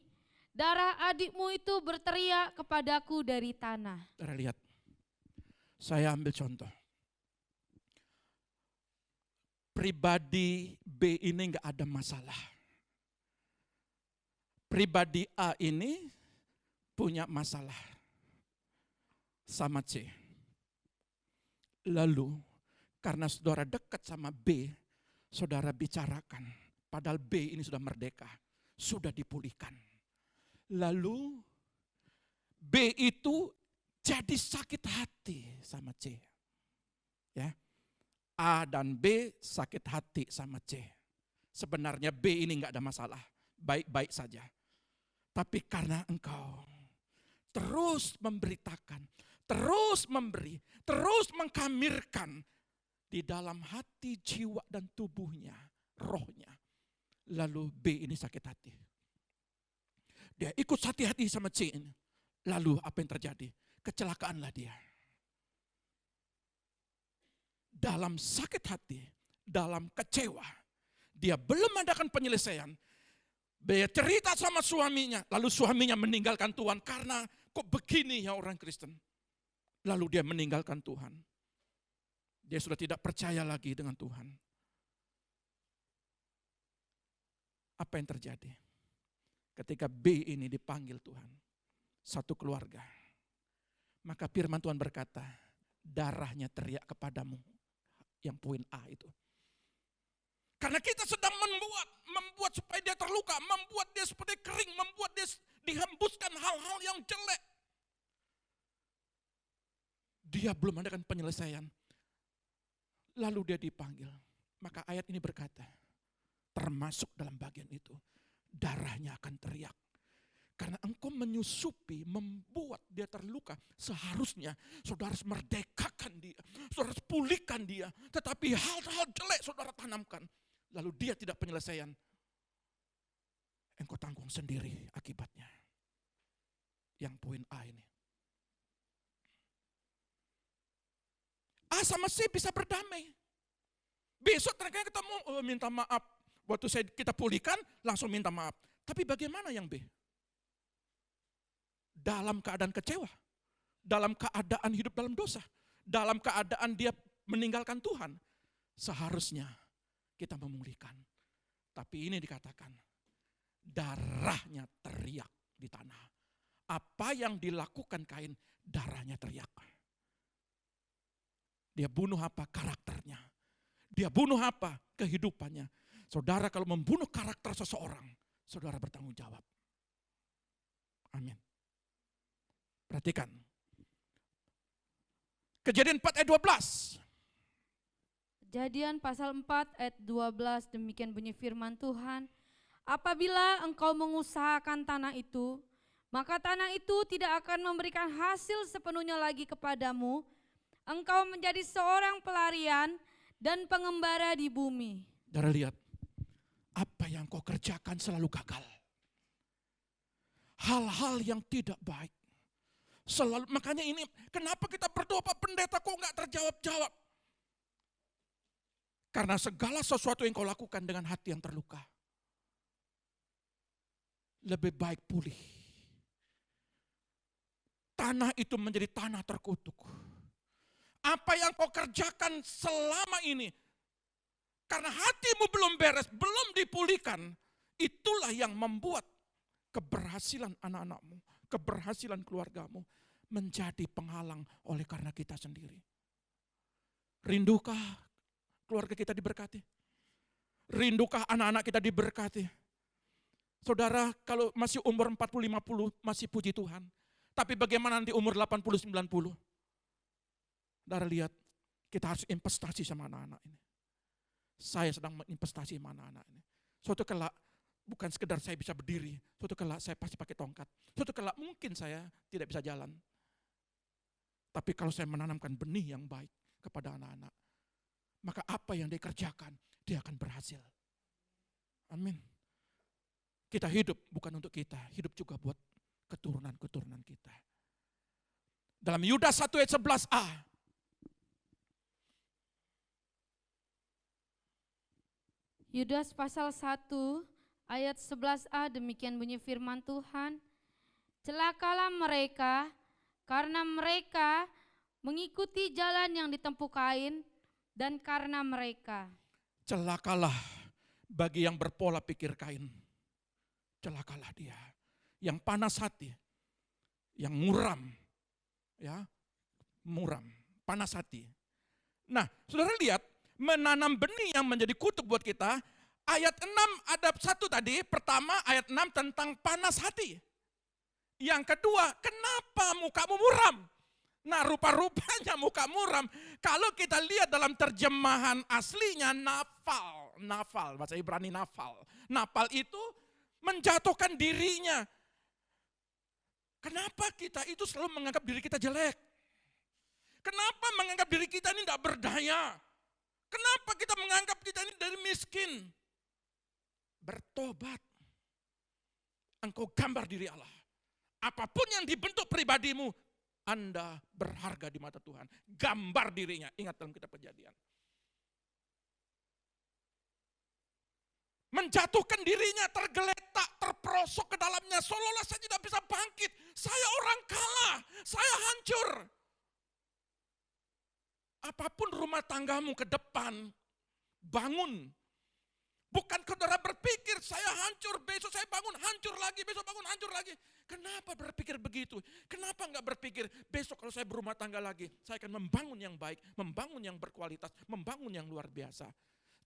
Darah adikmu itu berteriak kepadaku dari tanah. Saudara lihat, saya ambil contoh. Pribadi B ini nggak ada masalah. Pribadi A ini punya masalah sama C. Lalu karena saudara dekat sama B, saudara bicarakan, padahal B ini sudah merdeka, sudah dipulihkan. Lalu B itu jadi sakit hati sama C. Ya. A dan B sakit hati sama C. Sebenarnya B ini enggak ada masalah, baik-baik saja. Tapi karena engkau terus memberitakan, terus memberi, terus mengkamirkan, di dalam hati, jiwa, dan tubuhnya, rohnya. Lalu B ini sakit hati. Dia ikut hati-hati sama C ini. Lalu apa yang terjadi? Kecelakaanlah dia. Dalam sakit hati, dalam kecewa, dia belum mengadakan penyelesaian. Dia cerita sama suaminya, lalu suaminya meninggalkan Tuhan karena kok begini ya orang Kristen. Lalu dia meninggalkan Tuhan. Dia sudah tidak percaya lagi dengan Tuhan. Apa yang terjadi? Ketika B ini dipanggil Tuhan, satu keluarga. Maka firman Tuhan berkata, darahnya teriak kepadamu. Yang poin A itu. Karena kita sedang membuat supaya dia terluka, membuat dia seperti kering, membuat dia dihembuskan hal-hal yang jelek. Dia belum mengadakan penyelesaian. Lalu dia dipanggil. Maka ayat ini berkata, termasuk dalam bagian itu, darahnya akan teriak. Karena engkau menyusupi, membuat dia terluka. Seharusnya saudara harus merdekakan dia. Saudara harus pulihkan dia. Tetapi hal-hal jelek saudara tanamkan. Lalu dia tidak penyelesaian. Engkau tanggung sendiri akibatnya. Yang poin A ini. A sama C bisa berdamai. Besok ternyata ketemu, minta maaf. Waktu kita pulihkan, langsung minta maaf. Tapi bagaimana yang B? Dalam keadaan kecewa, dalam keadaan hidup dalam dosa, dalam keadaan dia meninggalkan Tuhan, seharusnya kita memulihkan. Tapi ini dikatakan, darahnya teriak di tanah. Apa yang dilakukan Kain, darahnya teriak. Dia bunuh apa? Karakternya. Dia bunuh apa? Kehidupannya. Saudara kalau membunuh karakter seseorang, saudara bertanggung jawab. Amin. Perhatikan. Kejadian 4 ayat 12. Kejadian pasal 4 ayat 12, demikian bunyi firman Tuhan. Apabila engkau mengusahakan tanah itu, maka tanah itu tidak akan memberikan hasil sepenuhnya lagi kepadamu. Engkau menjadi seorang pelarian dan pengembara di bumi. Saudara lihat, apa yang kau kerjakan selalu gagal. Hal-hal yang tidak baik. Selalu, makanya ini, kenapa kita berdoa, Pak Pendeta kok nggak terjawab-jawab? Karena segala sesuatu yang kau lakukan dengan hati yang terluka. Lebih baik pulih. Tanah itu menjadi tanah terkutuk. Apa yang kau kerjakan selama ini, karena hatimu belum beres, belum dipulihkan, itulah yang membuat keberhasilan anak-anakmu, keberhasilan keluargamu menjadi penghalang oleh karena kita sendiri. Rindukah keluarga kita diberkati? Rindukah anak-anak kita diberkati? Saudara, kalau masih umur 40-50 masih puji Tuhan. Tapi bagaimana nanti umur 80-90? Saudara lihat, kita harus investasi sama anak-anak ini. Saya sedang menginvestasi sama anak-anak ini. Suatu kelak, bukan sekedar saya bisa berdiri, suatu kelak saya pasti pakai tongkat. Suatu kelak mungkin saya tidak bisa jalan. Tapi kalau saya menanamkan benih yang baik kepada anak-anak, maka apa yang dia kerjakan, dia akan berhasil. Amin. Kita hidup bukan untuk kita, hidup juga buat keturunan-keturunan kita. Dalam Yudas 1 ayat 11a. Yudas pasal 1 ayat 11a, demikian bunyi firman Tuhan. Celakalah mereka karena mereka mengikuti jalan yang ditempuh Kain, dan karena mereka. Celakalah bagi yang berpola pikir Kain. Celakalah dia yang panas hati, yang muram, ya, muram, panas hati. Nah, saudara lihat, menanam benih yang menjadi kutuk buat kita. Ayat 6 ada satu tadi, pertama ayat 6 tentang panas hati. Yang kedua, kenapa mukamu muram? Nah, rupa-rupanya muka muram. Kalau kita lihat dalam terjemahan aslinya nafal, bahasa Ibrani nafal. Nafal itu menjatuhkan dirinya. Kenapa kita itu selalu menganggap diri kita jelek? Kenapa menganggap diri kita ini tidak berdaya? Kenapa kita menganggap kita ini dari miskin? Bertobat. Engkau gambar diri Allah. Apapun yang dibentuk pribadimu, Anda berharga di mata Tuhan. Gambar dirinya. Ingat dalam kitab Kejadian. Menjatuhkan dirinya, tergeletak, terperosok ke dalamnya. Seolah-olah saya tidak bisa bangkit. Saya orang kalah. Saya hancur. Apapun rumah tanggamu ke depan, bangun. Bukan saudara berpikir saya hancur, besok saya bangun hancur lagi, besok bangun hancur lagi. Kenapa berpikir begitu? Kenapa enggak berpikir besok kalau saya berumah tangga lagi, saya akan membangun yang baik, membangun yang berkualitas, membangun yang luar biasa.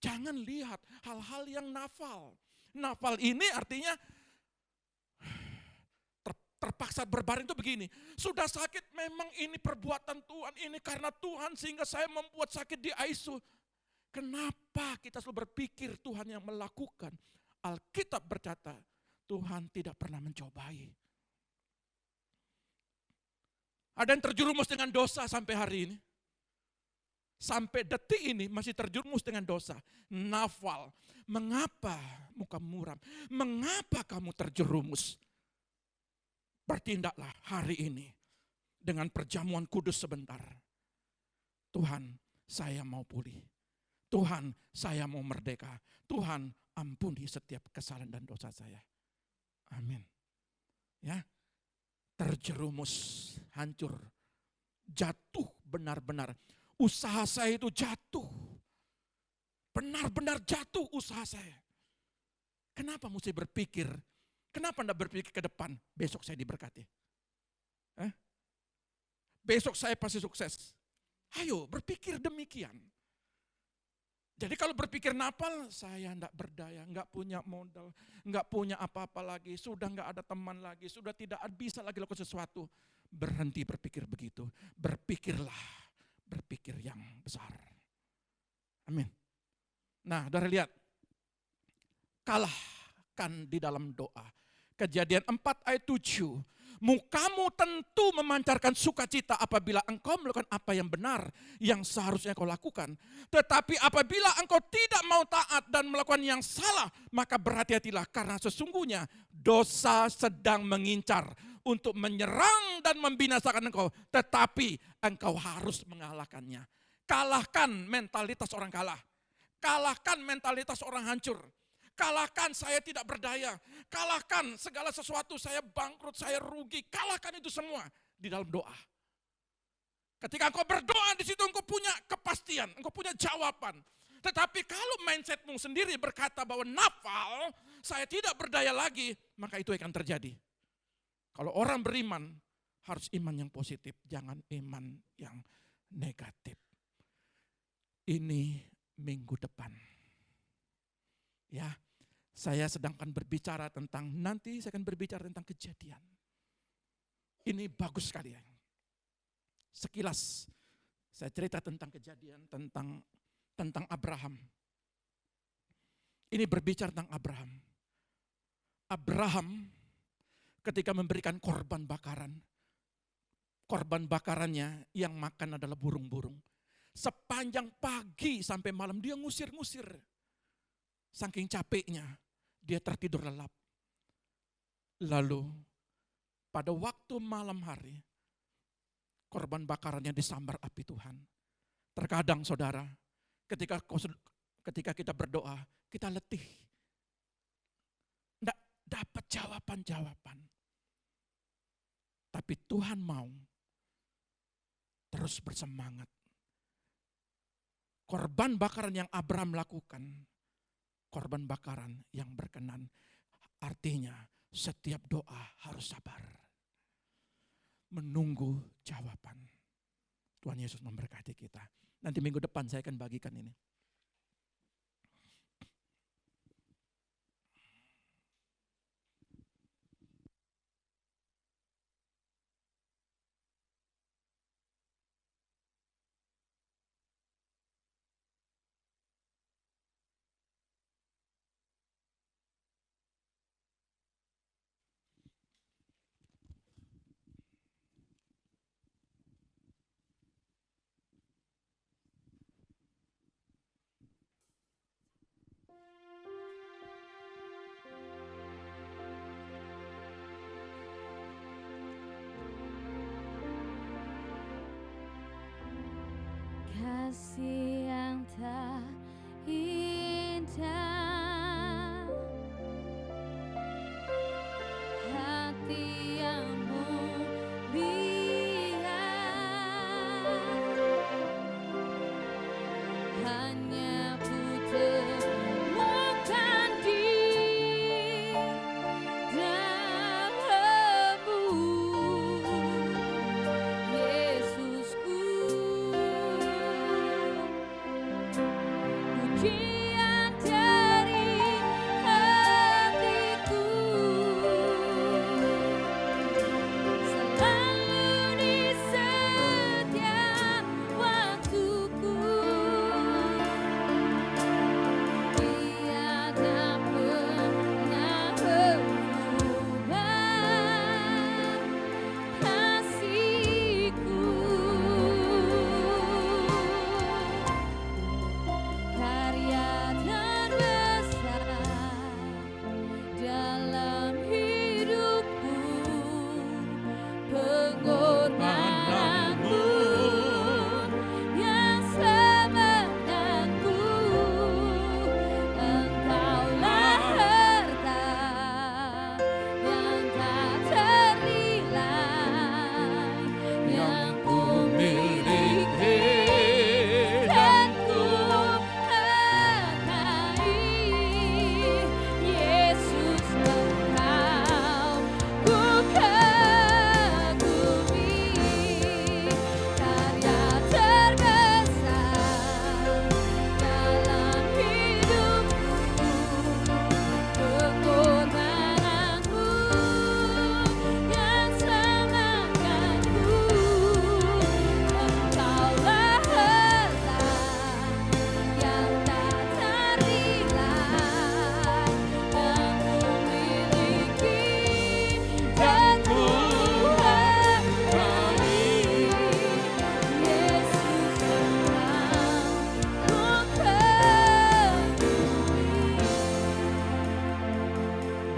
Jangan lihat hal-hal yang nafal. Nafal ini artinya terpaksa berbaring itu begini. Sudah sakit, memang ini perbuatan Tuhan, ini karena Tuhan sehingga saya membuat sakit di ICU. Kenapa kita selalu berpikir Tuhan yang melakukan? Alkitab berkata, Tuhan tidak pernah mencobai. Ada yang terjerumus dengan dosa sampai hari ini. Sampai detik ini masih terjerumus dengan dosa. Nafal, mengapa muka muram? Mengapa kamu terjerumus? Bertindaklah hari ini dengan perjamuan kudus sebentar. Tuhan, saya mau pulih. Tuhan, saya mau merdeka. Tuhan, ampuni setiap kesalahan dan dosa saya. Amin. Ya, terjerumus, hancur, jatuh benar-benar. Usaha saya itu jatuh. Benar-benar jatuh usaha saya. Kenapa mesti berpikir? Kenapa Anda berpikir ke depan? Besok saya diberkati. Besok saya pasti sukses. Ayo berpikir demikian. Jadi kalau berpikir napal, saya enggak berdaya, enggak punya modal, enggak punya apa-apa lagi, sudah enggak ada teman lagi, sudah tidak bisa lagi lakukan sesuatu. Berhenti berpikir begitu. Berpikirlah, berpikir yang besar. Amin. Nah, saudara lihat. Kalahkan di dalam doa. Kejadian 4 ayat 7. Mukamu tentu memancarkan sukacita apabila engkau melakukan apa yang benar, yang seharusnya kau lakukan. Tetapi apabila engkau tidak mau taat dan melakukan yang salah, maka berhati-hatilah karena sesungguhnya dosa sedang mengincar untuk menyerang dan membinasakan engkau. Tetapi engkau harus mengalahkannya. Kalahkan mentalitas orang kalah. Kalahkan mentalitas orang hancur. Kalahkan saya tidak berdaya. Kalahkan segala sesuatu, saya bangkrut, saya rugi. Kalahkan itu semua di dalam doa. Ketika engkau berdoa di situ engkau punya kepastian, engkau punya jawaban. Tetapi kalau mindsetmu sendiri berkata bahwa nafal, saya tidak berdaya lagi, maka itu akan terjadi. Kalau orang beriman, harus iman yang positif, jangan iman yang negatif. Ini minggu depan. Ya, saya sedangkan berbicara tentang, nanti saya akan berbicara tentang kejadian. Ini bagus sekali ya. Sekilas saya cerita tentang kejadian, tentang Abraham. Ini berbicara tentang Abraham. Abraham ketika memberikan korban bakarannya yang makan adalah burung-burung. Sepanjang pagi sampai malam dia ngusir-ngusir. Saking capeknya, dia tertidur lelap. Lalu, pada waktu malam hari, korban bakarannya disambar api Tuhan. Terkadang saudara, ketika kita berdoa, kita letih. Tidak dapat jawaban-jawaban. Tapi Tuhan mau terus bersemangat. Korban bakaran yang Abraham lakukan, korban bakaran yang berkenan. Artinya setiap doa harus sabar. Menunggu jawaban. Tuhan Yesus memberkati kita. Nanti minggu depan saya akan bagikan ini. Kasih yang tak indah, hati yang mulia, hanya ku temukan di dalam-Mu, Yesusku. Pujian dari hatiku selalu di setiap waktuku. Tiada pernah berhenti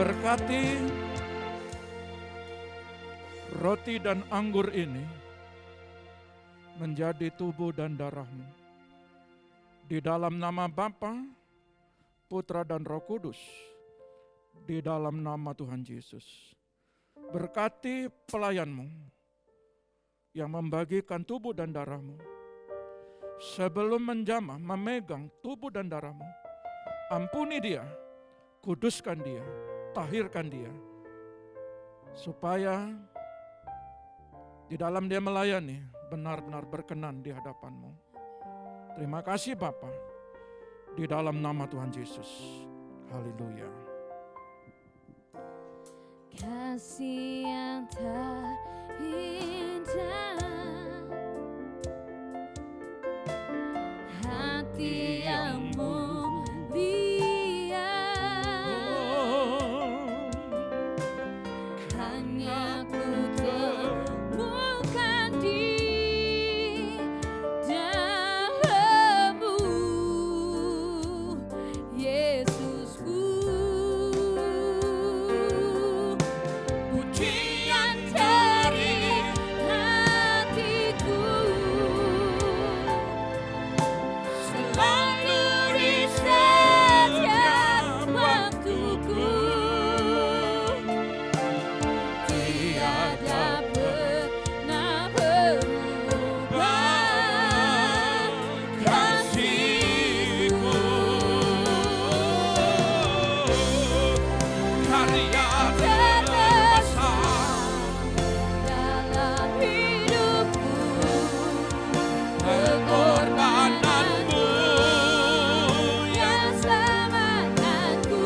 berkati roti dan anggur ini menjadi tubuh dan darah-Mu. Di dalam nama Bapa, Putra dan Roh Kudus, di dalam nama Tuhan Yesus. Berkati pelayan-Mu yang membagikan tubuh dan darah-Mu. Sebelum menjamah, memegang tubuh dan darah-Mu, ampuni dia, kuduskan dia, tahirkan dia, supaya di dalam dia melayani benar-benar berkenan di hadapan-Mu. Terima kasih Bapa, di dalam nama Tuhan Yesus. Haleluya. Kasih yang terindah, hati yang mulia, hanya ku temukan di dalam-Mu, Yesusku. Pujian dari hatiku selalu di setiap waktuku, tiada pernah berubah kasih-Mu. Karya Terbesar dalam hidupku, pengorbanan-Mu yang selamatkanku.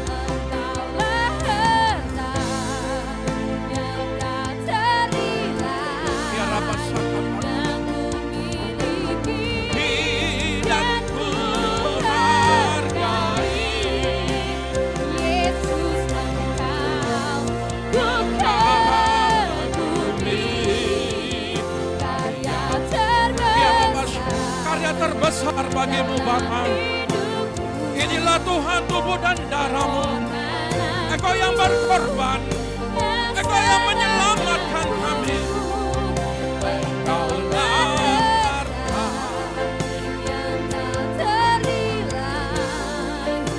Engkaulah harta yang tak ternilai, biar apa sakit yang ku miliki dan ku hargai. Yesus, Engkau ku kagumi, karya Karya terbesar bagi-Mu Bapa. hidupku. Inilah Tuhan tubuh dan darah-Mu. Engkau yang berkorban, Engkau yang menyelamatkan kami. Engkaulah harta. yang tak ternilai,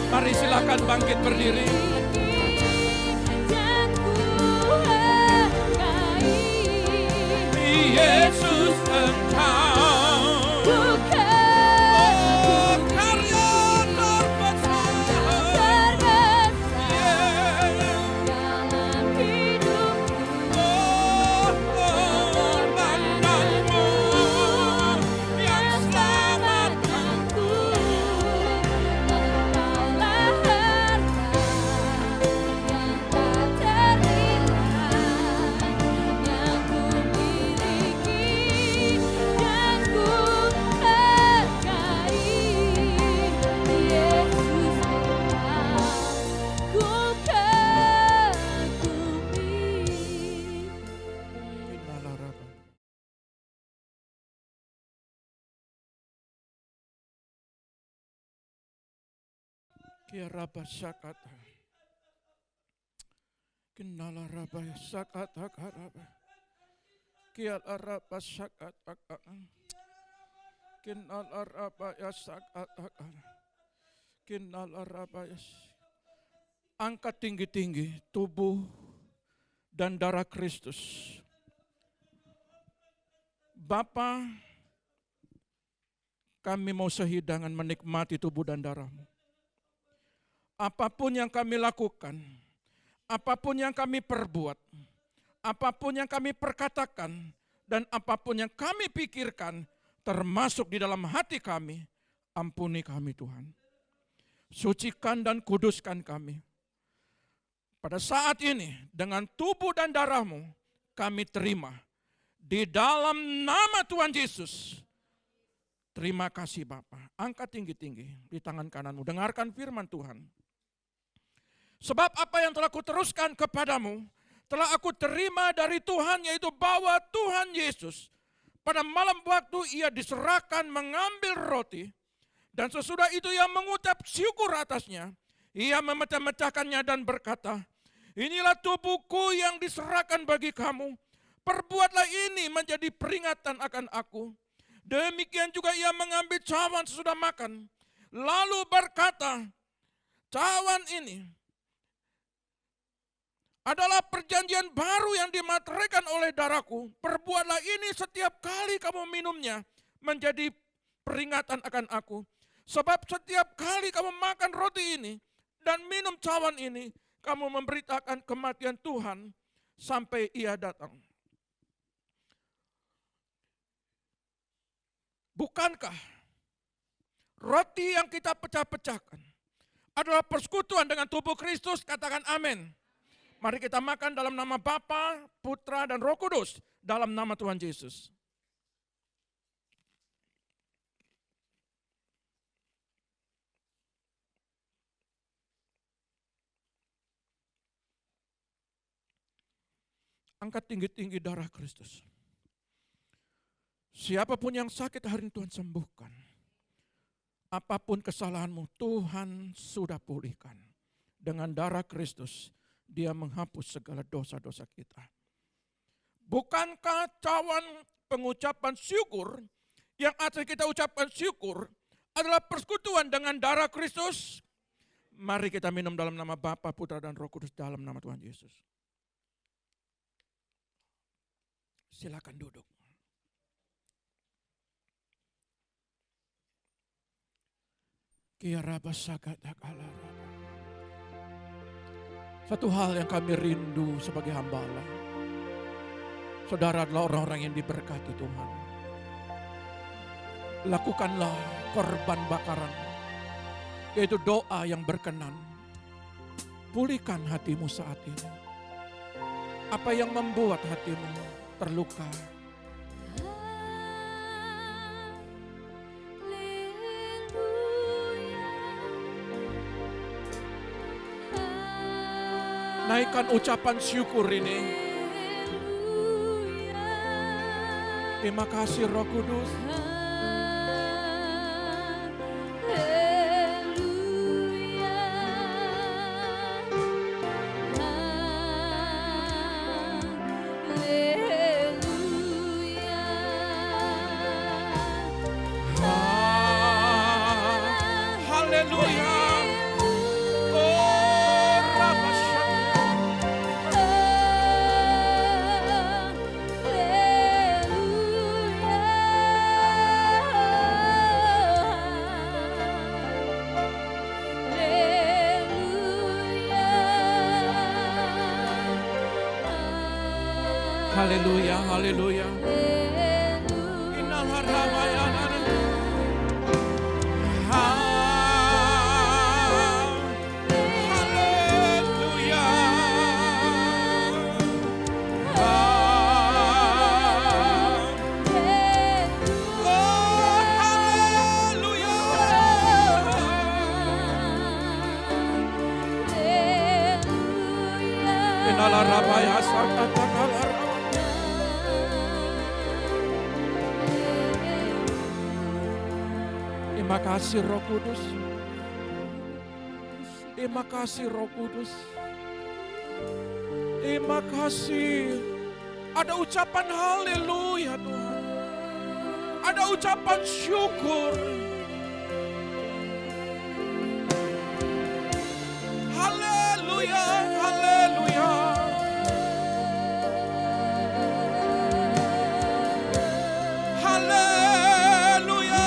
Mari silakan bangkit berdiri. dan ku hargai. Yesus Engkau. Ku Oh, kagumi, karya terbesar. terbesar Yeah. dalam hidupku. Oh, pengorbanan-Mu yang selamatkanku. Engkaulah harta yang tak ternilai, yang ku miliki dan ku hargai. Yesus, Engkau ku kagumi. Kinalaraba. Kiaraba sakata. Kinalaraba sakata karaba. Kialaraba sakata kara. Kinalaraba sakata kara. Kinalaraba. Angkat tinggi-tinggi tubuh dan darah Kristus. Bapa, kami mau sehidangan menikmati tubuh dan darah-Mu. Apapun yang kami lakukan, apapun yang kami perbuat, apapun yang kami perkatakan, dan apapun yang kami pikirkan, termasuk di dalam hati kami, ampuni kami Tuhan. Sucikan dan kuduskan kami. Pada saat ini, dengan tubuh dan darah-Mu, kami terima. Di dalam nama Tuhan Yesus. Terima kasih Bapa. Angkat tinggi-tinggi di tangan kananmu. Dengarkan firman Tuhan. Sebab apa yang telah kuteruskan kepadamu, telah aku terima dari Tuhan, yaitu bahwa Tuhan Yesus pada malam waktu ia diserahkan mengambil roti, dan sesudah itu ia mengucap syukur atasnya, Ia memecah-mecahkannya dan berkata, inilah tubuhku yang diserahkan bagi kamu. Perbuatlah ini menjadi peringatan akan aku. Demikian juga ia mengambil cawan sesudah makan. Lalu berkata, cawan ini adalah perjanjian baru yang dimateraikan oleh darahku. Perbuatlah ini setiap kali kamu minumnya menjadi peringatan akan aku. Sebab setiap kali kamu makan roti ini dan minum cawan ini, kamu memberitakan kematian Tuhan sampai ia datang. Bukankah roti yang kita pecah-pecahkan adalah persekutuan dengan tubuh Kristus? Katakan amin. Mari kita makan dalam nama Bapa, Putra, dan Roh Kudus, dalam nama Tuhan Yesus. Angkat tinggi-tinggi darah Kristus. Siapapun yang sakit hari ini Tuhan sembuhkan. Apapun kesalahanmu, Tuhan sudah pulihkan. Dengan darah Kristus, Dia menghapus segala dosa-dosa kita. Bukankah cawan pengucapan syukur, yang artinya kita ucapkan syukur, adalah persekutuan dengan darah Kristus? Mari kita minum dalam nama Bapa, Putra, dan Roh Kudus dalam nama Tuhan Yesus. Silakan duduk. Satu hal yang kami rindu sebagai hamba Allah, saudara adalah orang-orang yang diberkati Tuhan. Lakukanlah korban bakaran, yaitu doa yang berkenan. Pulihkan hatimu saat ini. Apa yang membuat hatimu terluka? Naikkan ucapan syukur ini. Terima kasih Roh Kudus. Haleluya. Haleluya, haleluya. Innal haramayana. Haleluya. Haleluya. Innal harabaya sarkata. Terima kasih Roh Kudus. Terima kasih Roh Kudus. Terima kasih. Ada ucapan haleluya Tuhan. Ada ucapan syukur. Haleluya, haleluya. Haleluya.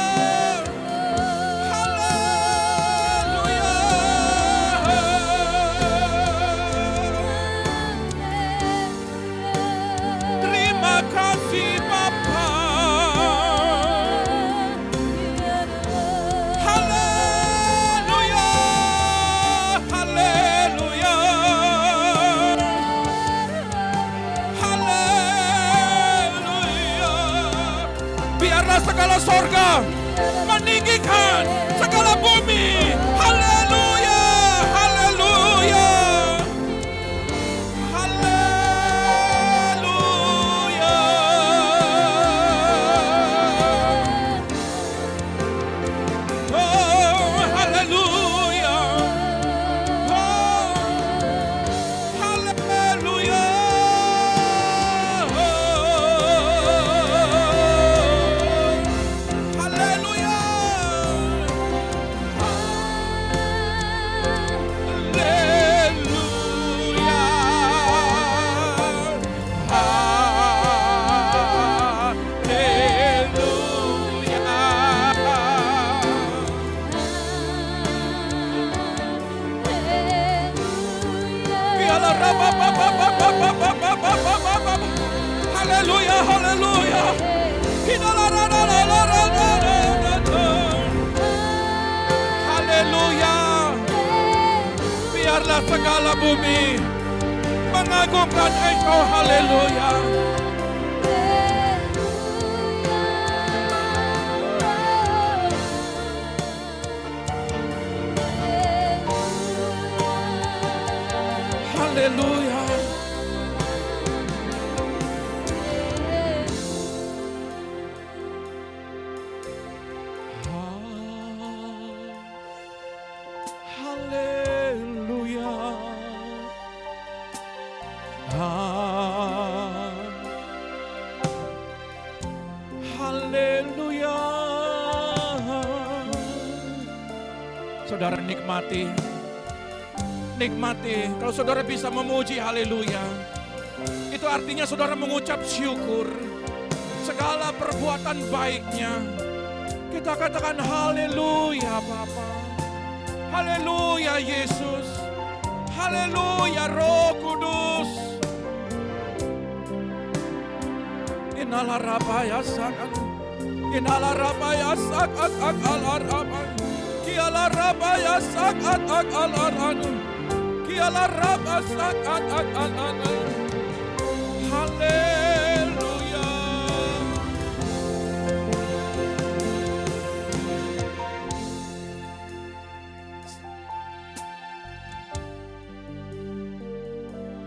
Haleluya. Biarlah segala bumi mengagungkan Engkau. Haleluya. Haleluya. Haleluya. Haleluya. Saudara nikmati. Nikmati. Kalau saudara bisa memuji haleluya, itu artinya saudara mengucap syukur segala perbuatan baiknya. Kita katakan haleluya Bapa. Haleluya Yesus. Haleluya Roh Kudus. Inala rabaya sakat. Inala rabaya sakat akalarabay. Kiala rabaya sakat akalaranu. Kiala rabaya sakat akalaranu. Haleluya.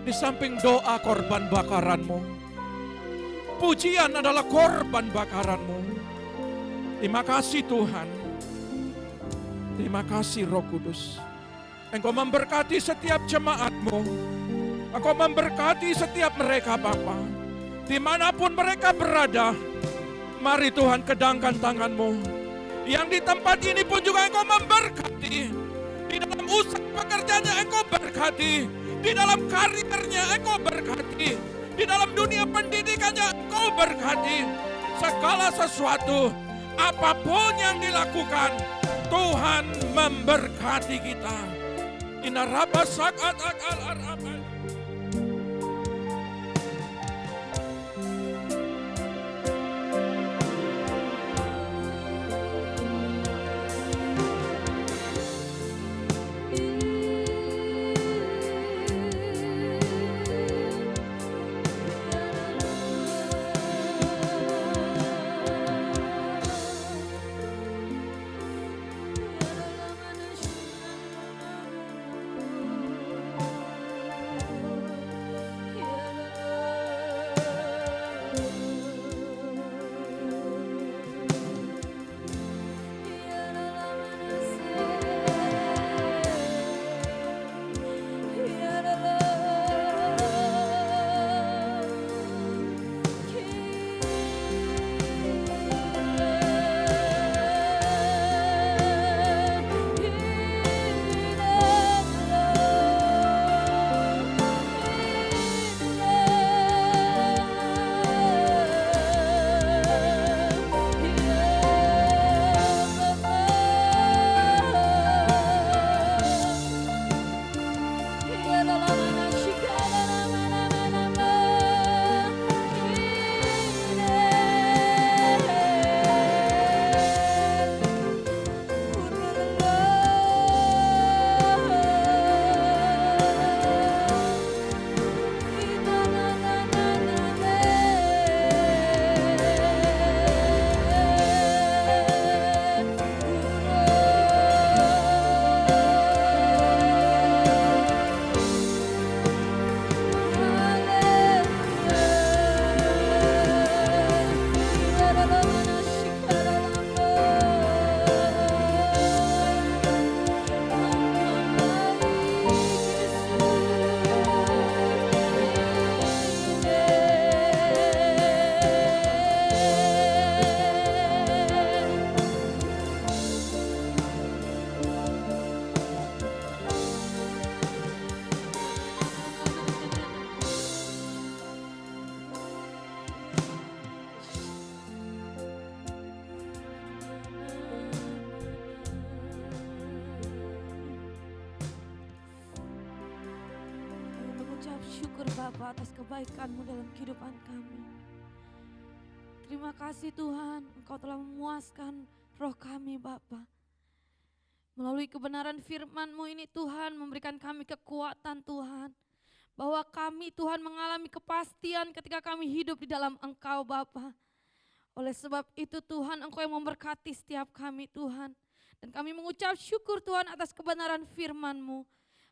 Di samping doa korban bakaranmu, pujian adalah korban bakaranmu. Terima kasih Tuhan. Terima kasih Roh Kudus. Engkau memberkati setiap jemaatmu. Engkau memberkati setiap mereka Bapa. Dimanapun mereka berada, mari Tuhan kedangkan tanganmu. Yang di tempat ini pun juga Engkau memberkati. Di dalam usaha pekerjaannya Engkau berkati. Di dalam karirnya Engkau berkati. Di dalam dunia pendidikannya Engkau berkati. Segala sesuatu, apapun yang dilakukan, Tuhan memberkati kita. Inaraba sakat akal araba. Syukur Bapa atas kebaikan-Mu dalam kehidupan kami. Terima kasih Tuhan, Engkau telah memuaskan roh kami Bapa. Melalui kebenaran firman-Mu ini Tuhan memberikan kami kekuatan Tuhan. Bahwa kami Tuhan mengalami kepastian ketika kami hidup di dalam Engkau Bapa. Oleh sebab itu Tuhan Engkau yang memberkati setiap kami Tuhan. Dan kami mengucap syukur Tuhan atas kebenaran firman-Mu.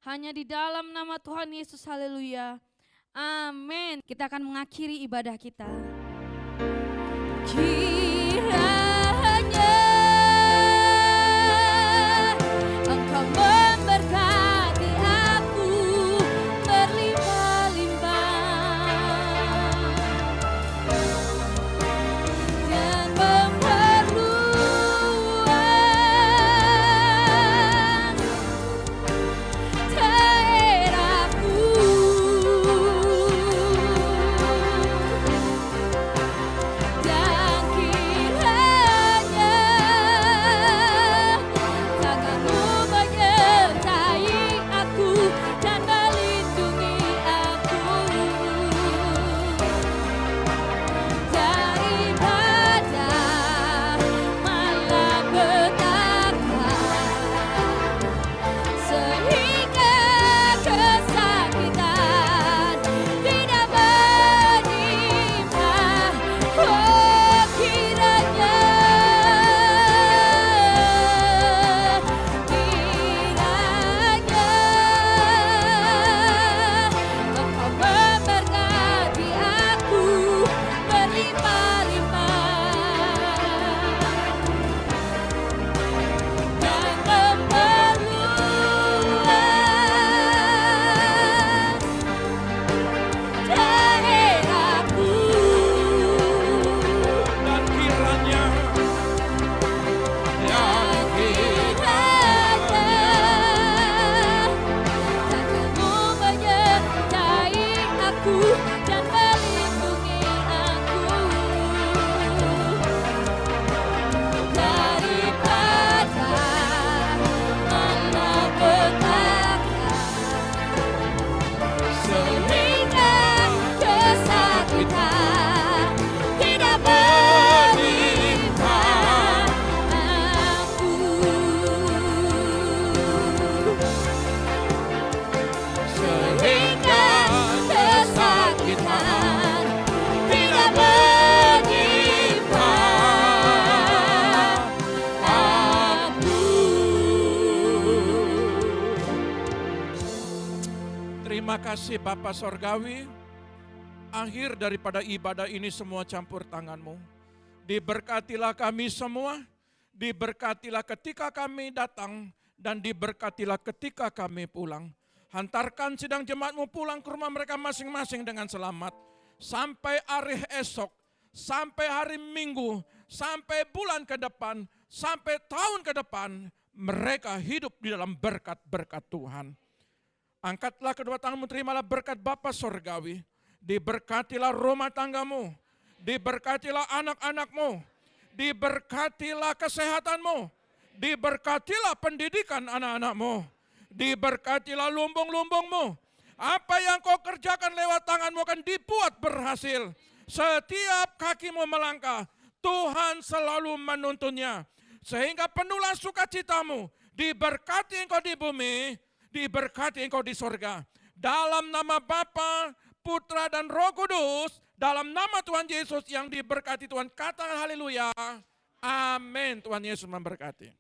Hanya di dalam nama Tuhan Yesus, haleluya. Amin. Kita akan mengakhiri ibadah kita. Kiranya Engkau memberkati aku berlimpah-limpah dan memperluas daerahku. Dan kiranya tangan-Mu menyertai aku dan melindungi aku daripada malapetaka, sehingga kesakitan tidak menimpa. Oh kiranya Engkau memberkati aku berlimpah-limpah dan memperluas daerahku. Dan kiranya Tangan-Mu menyertai aku dan melindungi aku daripada malapetaka, sehingga kesakitan tidak menimpa aku. Sehingga kesakitan tidak menimpa aku. Terima kasih Bapa Sorgawi. Akhir daripada ibadah ini semua campur tangan-Mu. Diberkatilah kami semua, diberkatilah ketika kami datang, dan diberkatilah ketika kami pulang. Hantarkan sidang jemaat-Mu pulang ke rumah mereka masing-masing dengan selamat. Sampai hari esok, sampai hari Minggu, sampai bulan ke depan, sampai tahun ke depan, mereka hidup di dalam berkat-berkat Tuhan. Angkatlah kedua tanganmu, terimalah berkat Bapa Sorgawi. Diberkatilah rumah tanggamu, diberkatilah anak-anakmu, diberkatilah kesehatanmu, diberkatilah pendidikan anak-anakmu, diberkatilah lumbung-lumbungmu. Apa yang kau kerjakan lewat tanganmu akan dibuat berhasil. Setiap kakimu melangkah, Tuhan selalu menuntunnya. Sehingga penuhlah sukacitamu, diberkati engkau di bumi, diberkati engkau di sorga. Dalam nama Bapa, Putra dan Roh Kudus, dalam nama Tuhan Yesus yang diberkati Tuhan, katakan haleluya. Amin. Tuhan Yesus memberkati.